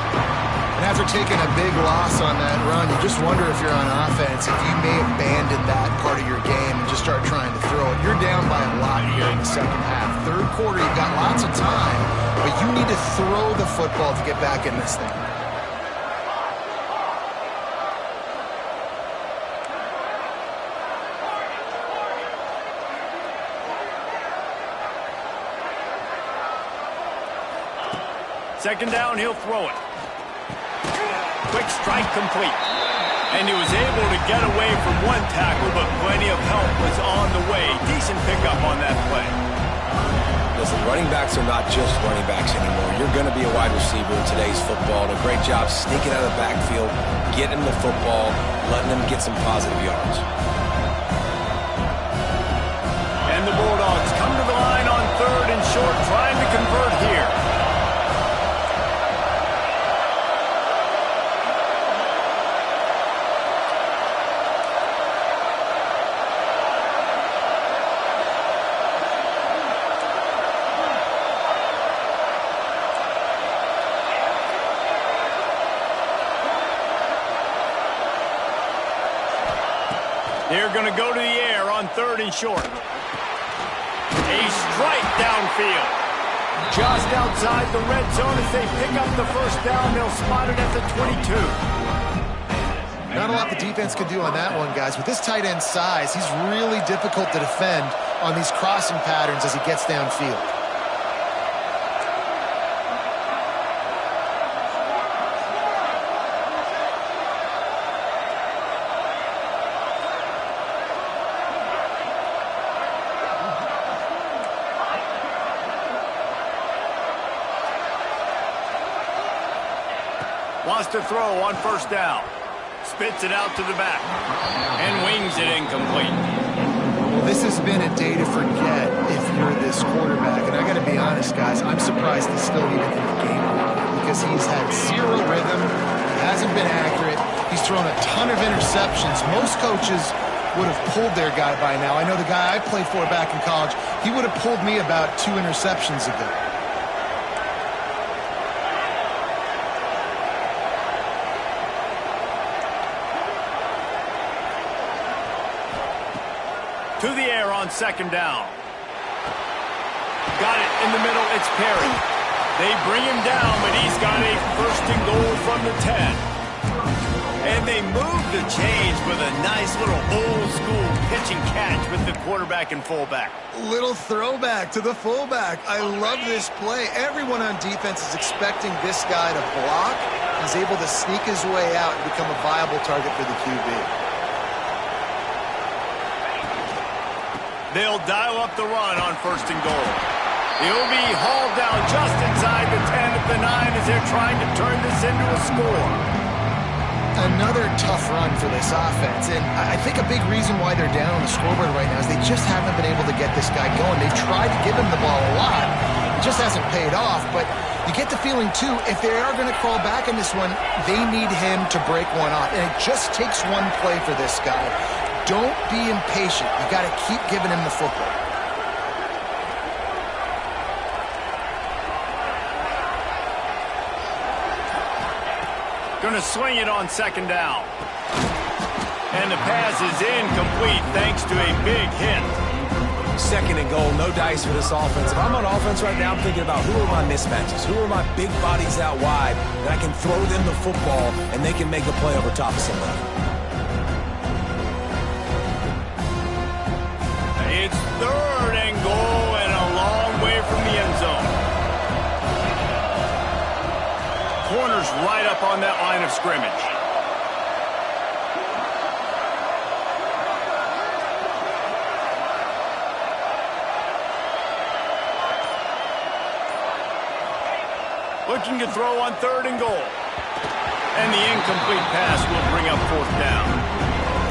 C: And after taking a big loss on that run, you just wonder if you're on offense, if you may abandon that part of your game and just start trying to throw it. You're down by a lot here in the second half. Third quarter, you've got lots of time, but you need to throw the football to get back in this thing.
A: Second down, he'll throw it. Quick strike complete. And he was able to get away from one tackle, but plenty of help was on the way. Decent pickup on that play.
B: Listen, running backs are not just running backs anymore. You're going to be a wide receiver in today's football. And a great job sneaking out of the backfield, getting the football, letting them get some positive yards.
A: And the Bulldogs come to the line on third and short, trying to convert here. They're going to go to the air on third and short. A strike downfield. Just outside the red zone as they pick up the first down. They'll spot it at the 22.
C: Not a lot the defense could do on that one, guys. With this tight end size, he's really difficult to defend on these crossing patterns as he gets downfield.
A: Wants to throw on first down. Spits it out to the back. And wings it incomplete.
C: Well, this has been a day to forget if you're this quarterback. And I got to be honest, guys, I'm surprised he's still even in the game because he's had zero rhythm. He hasn't been accurate. He's thrown a ton of interceptions. Most coaches would have pulled their guy by now. I know the guy I played for back in college, he would have pulled me about 2 interceptions ago.
A: To the air on second down. Got it in the middle. It's Perry. They bring him down, but he's got a first and goal from the 10. And they move the chains with a nice little old-school pitch and catch with the quarterback and fullback.
C: Little throwback to the fullback. I love this play. Everyone on defense is expecting this guy to block. He's able to sneak his way out and become a viable target for the QB.
A: They'll dial up the run on first and goal. He'll be hauled down just inside the 10 at the 9 as they're trying to turn this into a score.
C: Another tough run for this offense, and I think a big reason why they're down on the scoreboard right now is they just haven't been able to get this guy going. They've tried to give him the ball a lot. It just hasn't paid off, but you get the feeling, too, if they are going to crawl back in this one, they need him to break one off, and it just takes one play for this guy. Don't be impatient. You got to keep giving him the football.
A: Going to swing it on second down. And the pass is incomplete thanks to a big hit.
B: Second and goal, no dice for this offense. If I'm on offense right now, I'm thinking about who are my mismatches? Who are my big bodies out wide that I can throw them the football and they can make a play over top of somebody?
A: It's third and goal and a long way from the end zone. Corner's right up on that line of scrimmage. Looking to throw on third and goal. And the incomplete pass will bring up fourth down.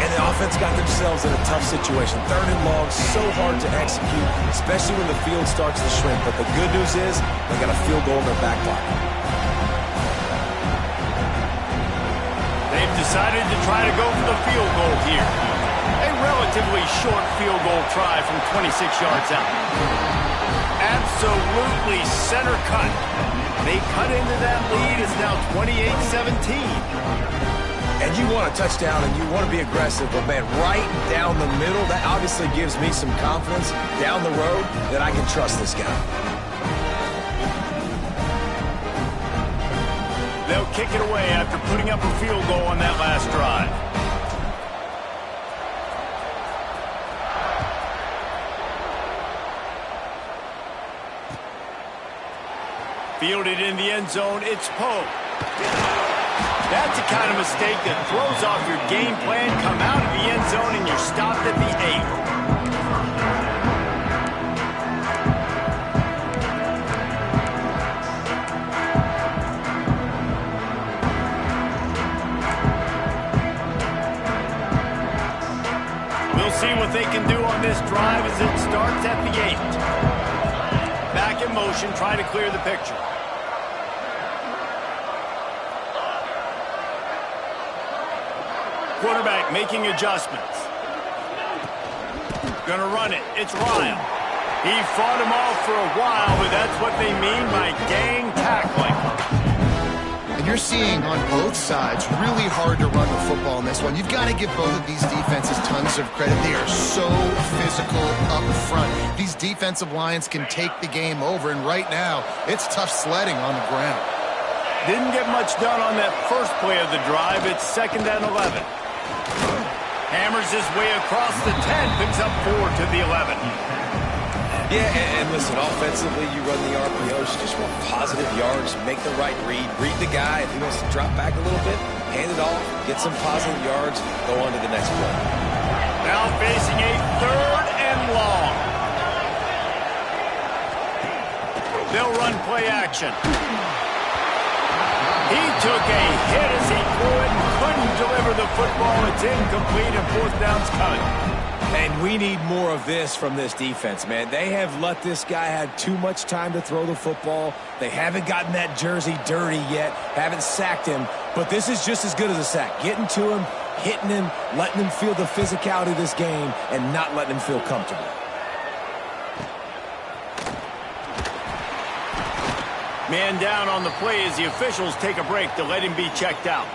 B: And the offense got themselves in a tough situation. Third and long, so hard to execute, especially when the field starts to shrink. But the good news is they got a field goal in their back pocket.
A: They've decided to try to go for the field goal here. A relatively short field goal try from 26 yards out. Absolutely center cut. They cut into that lead. It's now 28-17.
B: And you want a touchdown and you want to be aggressive, but man, right down the middle, that obviously gives me some confidence down the road that I can trust this guy.
A: They'll kick it away after putting up a field goal on that last drive. Fielded in the end zone, it's Poe. That's the kind of mistake that throws off your game plan. Come out of the end zone and you're stopped at the 8. See what they can do on this drive as it starts at the 8. Back in motion, trying to clear the picture. Quarterback making adjustments. Gonna run it. It's Ryle. He fought him off for a while, but that's what they mean by gang tackling.
C: You're seeing on both sides really hard to run the football in this one. You've got to give both of these defenses tons of credit. They are so physical up front. These defensive lines can take the game over, and right now, it's tough sledding on the ground.
A: Didn't get much done on that first play of the drive. It's 2nd and 11. Hammers his way across the 10, picks up 4 to the 11.
B: Yeah, and listen, offensively, you run the RPOs, you just want positive yards, make the right read the guy. If he wants to drop back a little bit, hand it off, get some positive yards, go on to the next play.
A: Now facing a 3rd and long. They'll run play action. He took a hit as he threw it and couldn't deliver the football. It's incomplete and 4th down's coming.
B: And we need more of this from this defense, man. They have let this guy have too much time to throw the football. They haven't gotten that jersey dirty yet, haven't sacked him. But this is just as good as a sack. Getting to him, hitting him, letting him feel the physicality of this game, and not letting him feel comfortable.
A: Man down on the play as the officials take a break to let him be checked out.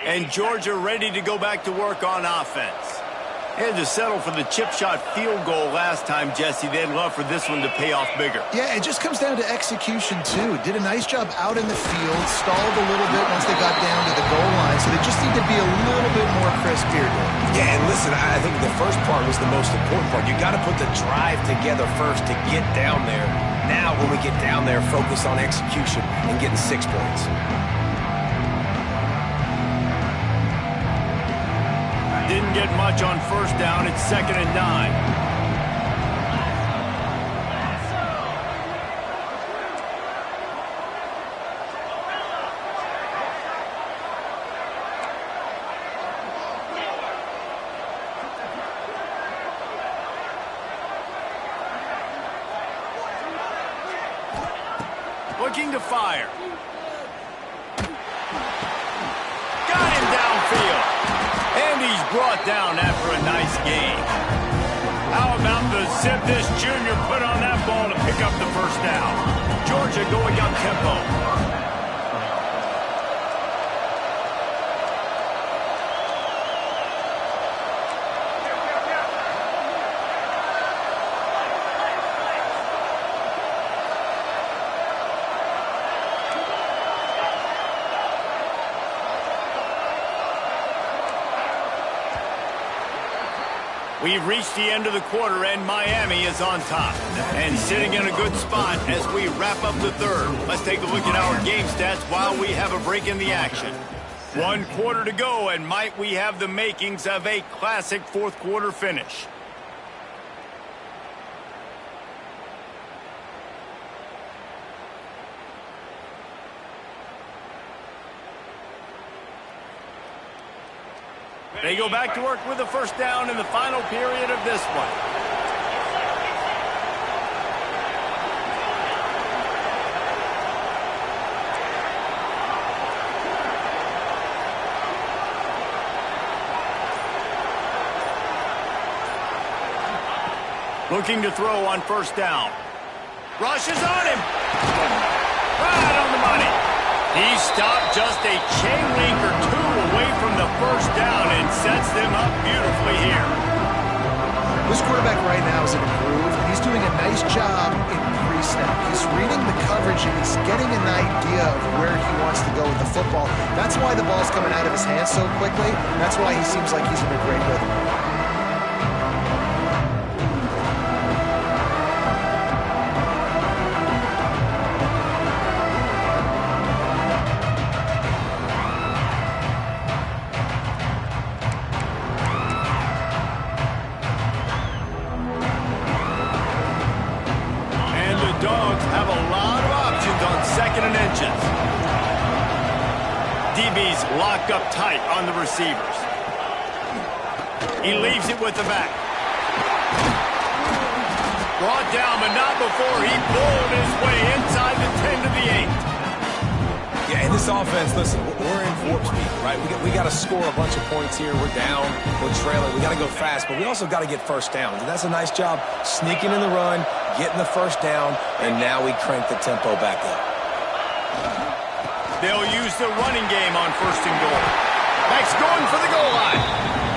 A: And Georgia ready to go back to work on offense. They had to settle for the chip shot field goal last time, Jesse. They'd love for this one to pay off bigger.
C: Yeah, it just comes down to execution, too. Did a nice job out in the field, stalled a little bit once they got down to the goal line, so they just need to be a little bit more crisp here.
B: Yeah, and listen, I think the first part was the most important part. You got to put the drive together first to get down there. Now, when we get down there, focus on execution and getting 6 points.
A: Didn't get much on first down. It's 2nd and 9. Looking to fire. Got him downfield. And he's brought down after a nice gain. How about the zip this junior put on that ball to pick up the first down? Georgia going up tempo. We've reached the end of the quarter, and Miami is on top. And sitting in a good spot as we wrap up the third. Let's take a look at our game stats while we have a break in the action. 1 quarter to go, and might we have the makings of a classic fourth quarter finish. They go back to work with the first down in the final period of this one. Looking to throw on first down. Rushes on him. Right on the money. He stopped just a chain link or two away from the first down and sets them up beautifully here.
C: This quarterback right now is in a groove. He's doing a nice job in pre-snap. He's reading the coverage and he's getting an idea of where he wants to go with the football. That's why the ball's coming out of his hands so quickly. That's why he seems like he's in a great rhythm.
A: Dogs have a lot of options on 2nd and inches. DB's locked up tight on the receivers. He leaves it with the back. Brought down, but not before he pulled his way inside the 10 to the 8.
B: Yeah, in this offense, listen, we're in warp speed, right? We got to score a bunch of points here. We're down, we're trailing. We got to go fast, but we also got to get first downs. And that's a nice job sneaking in the run, getting the first down, and now we crank the tempo back up.
A: They'll use the running game on 1st and goal. Max going for the goal line.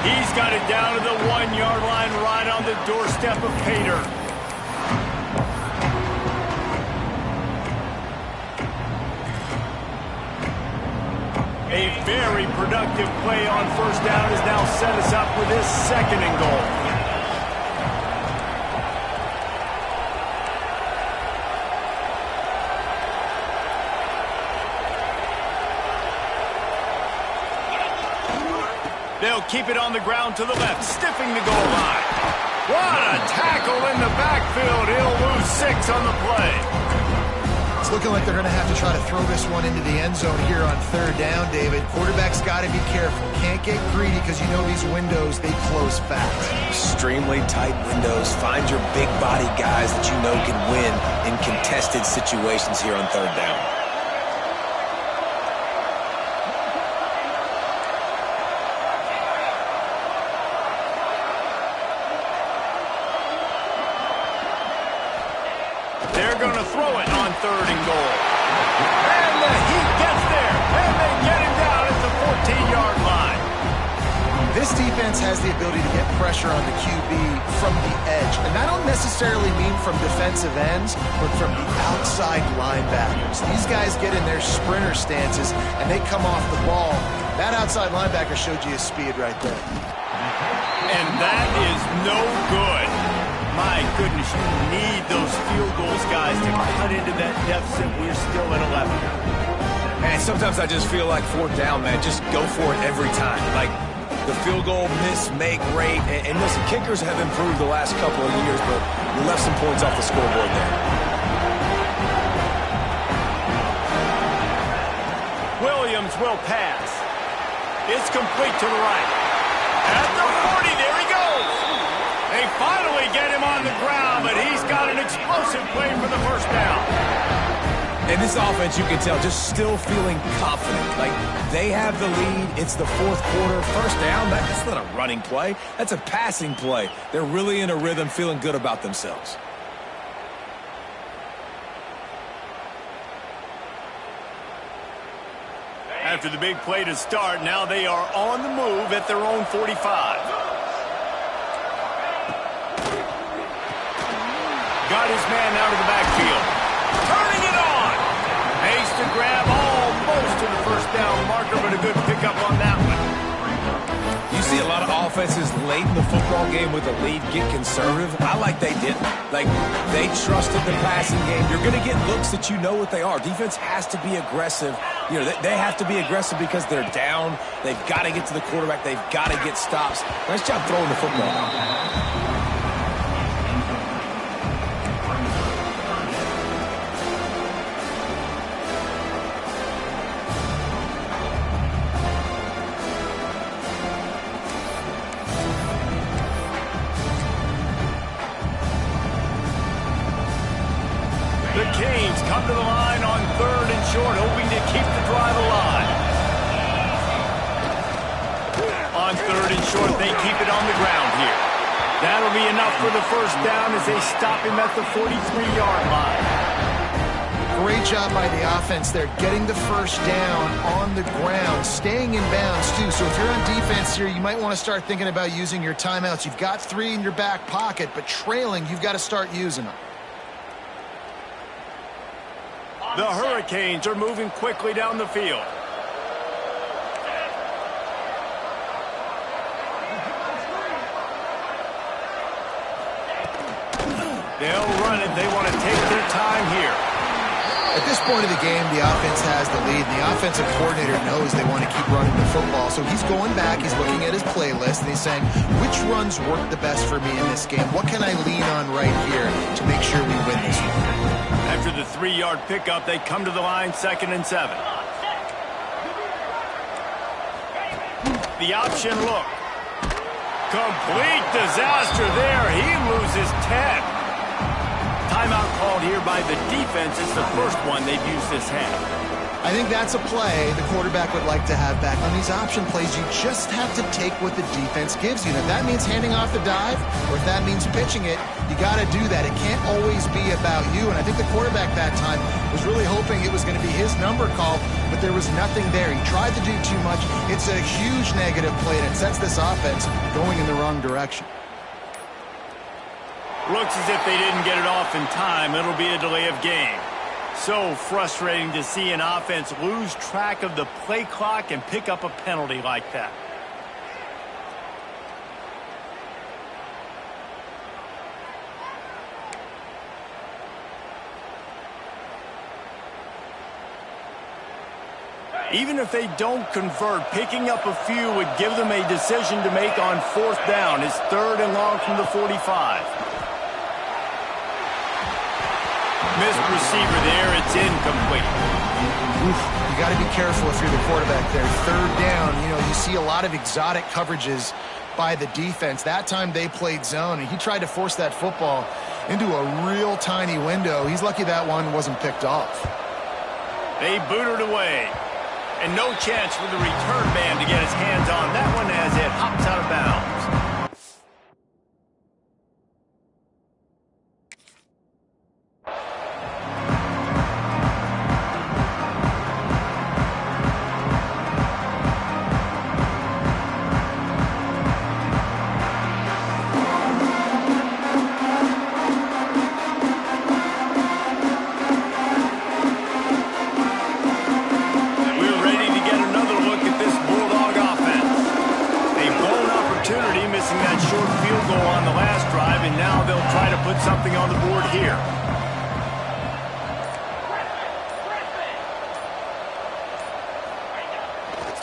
A: He's got it down to the 1-yard line right on the doorstep of Pater. A very productive play on first down has now set us up with this 2nd and goal. They'll keep it on the ground to the left, stiffing the goal line. What a tackle in the backfield. He'll lose 6 on the play.
C: It's looking like they're going to have to try to throw this one into the end zone here on 3rd down, David. Quarterback's got to be careful. Can't get greedy because you know these windows, they close fast.
B: Extremely tight windows. Find your big body guys that you know can win in contested situations here on 3rd down.
A: They're going to throw it on 3rd and goal. And the heat gets there. And they get him down at the 14-yard line.
C: This This defense has the ability to get pressure on the QB from the edge. And I don't necessarily mean from defensive ends, but from the outside linebackers. These guys get in their sprinter stances, and they come off the ball. That outside linebacker showed you his speed right there.
A: And that is no good. My goodness, you need those field goals, guys, to cut into that deficit. We're still at 11.
B: Man, sometimes I just feel like fourth down, man. Just go for it every time. Like, the field goal miss-make rate. And listen, kickers have improved the last couple of years, but we left some points off the scoreboard there.
A: Williams will pass. It's complete to the right. At the 40, there he goes. They finally get him on the ground, but he's got an explosive play for the first down.
B: And this offense, you can tell, just still feeling confident. Like, they have the lead. It's the fourth quarter. First down, that's not a running play. That's a passing play. They're really in a rhythm, feeling good about themselves.
A: After the big play to start, now they are on the move at their own 45. Got his man out of the backfield. Turning it on. Makes the grab almost to the first down marker, but a good pickup on that one.
B: You see a lot of offenses late in the football game with a lead get conservative. I like they didn't. Like, they trusted the passing game. You're going to get looks that you know what they are. Defense has to be aggressive. You know, they have to be aggressive because they're down. They've got to get to the quarterback. They've got to get stops. Nice job throwing the football.
A: The Canes come to the line on 3rd and short, hoping to keep the drive alive. On 3rd and short, they keep it on the ground here. That'll be enough for the first down as they stop him at the 43-yard line.
C: Great job by the offense there, getting the first down on the ground, staying in bounds too. So if you're on defense here, you might want to start thinking about using your timeouts. You've got 3 in your back pocket, but trailing, you've got to start using them.
A: The Hurricanes are moving quickly down the field. They'll run it. They want to take their time here.
C: At this point of the game, the offense has the lead, and the offensive coordinator knows they want to keep running the football. So he's going back, he's looking at his playlist, and he's saying, which runs work the best for me in this game? What can I lean on right here to make sure we win this one?
A: After the 3-yard pickup, they come to the line 2nd and 7. The option look. Complete disaster there. He loses 10. Timeout called here by the defense. It's the first one they've used this half.
C: I think that's a play the quarterback would like to have back. On these option plays, you just have to take what the defense gives you. Now, if that means handing off the dive, or if that means pitching it, you got to do that. It can't always be about you. And I think the quarterback that time was really hoping it was going to be his number call, but there was nothing there. He tried to do too much. It's a huge negative play, and it sets this offense going in the wrong direction.
A: Looks as if they didn't get it off in time. It'll be a delay of game. So frustrating to see an offense lose track of the play clock and pick up a penalty like that. Even if they don't convert, picking up a few would give them a decision to make on 4th down. It's 3rd and long from the 45. Missed receiver there. It's incomplete.
C: You got to be careful if you're the quarterback there. 3rd down, you know, you see a lot of exotic coverages by the defense. That time they played zone, and he tried to force that football into a real tiny window. He's lucky that one wasn't picked off.
A: They booted away. And no chance for the return man to get his hands on that one as it hops out of bounds.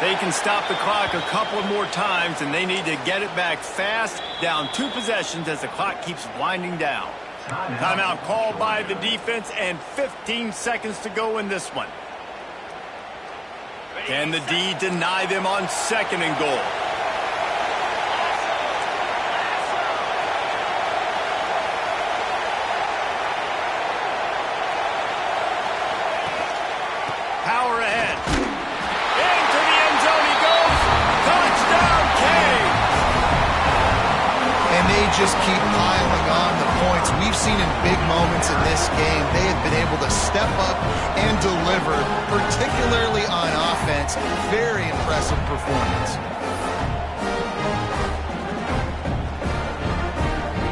A: They can stop the clock a couple more times, and they need to get it back fast, down 2 possessions as the clock keeps winding down. Timeout called by the defense, and 15 seconds to go in this one. Can the D deny them on 2nd and goal? Power ahead. Into the end zone he goes. Touchdown, King.
C: And they just keep piling on the points. We've seen in big moments in this game, they have been able to step up and deliver, particularly on offense. Very impressive performance.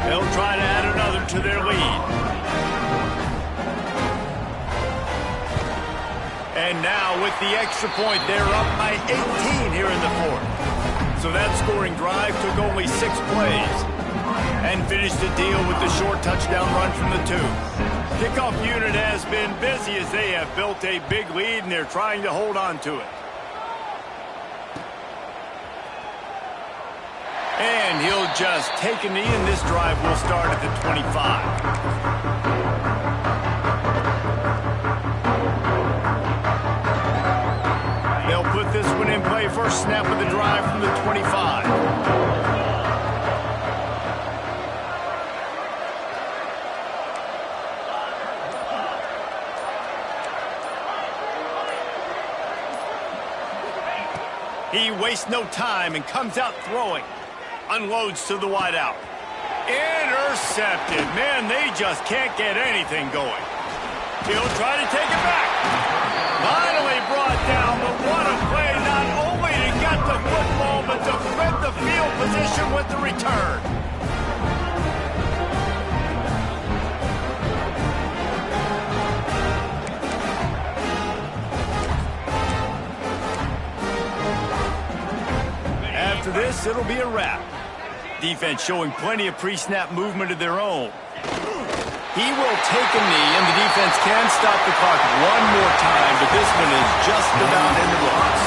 A: They'll try to add another to their lead. And now with the extra point, they're up by 18 here in the 4th. So that scoring drive took only 6 plays and finished the deal with the short touchdown run from the 2. Kickoff unit has been busy as they have built a big lead, and they're trying to hold on to it. And he'll just take a knee, and this drive will start at the 25. They'll put this one in play. First snap of the drive from the 25. He wastes no time and comes out throwing. Unloads to the wideout. Intercepted. Man, they just can't get anything going. He'll try to take it back. Finally brought down, but what a play, not only to get the football, but to flip the field position with the return. After this, it'll be a wrap. Defense showing plenty of pre-snap movement of their own. He will take a knee, and the defense can stop the clock one more time, but this one is just about in the books.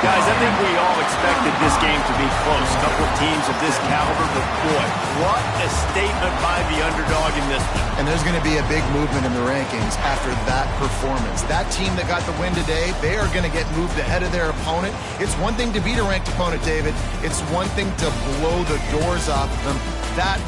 A: Guys, I think we all expected this game to be close. A couple of teams of this caliber, but boy, what a statement by the underdog in this one.
C: And there's going to be a big movement in the rankings after that performance. That team that got the win today, they are going to get moved ahead of their opponent. It's one thing to beat a ranked opponent, David. It's one thing to blow the doors off of them. That was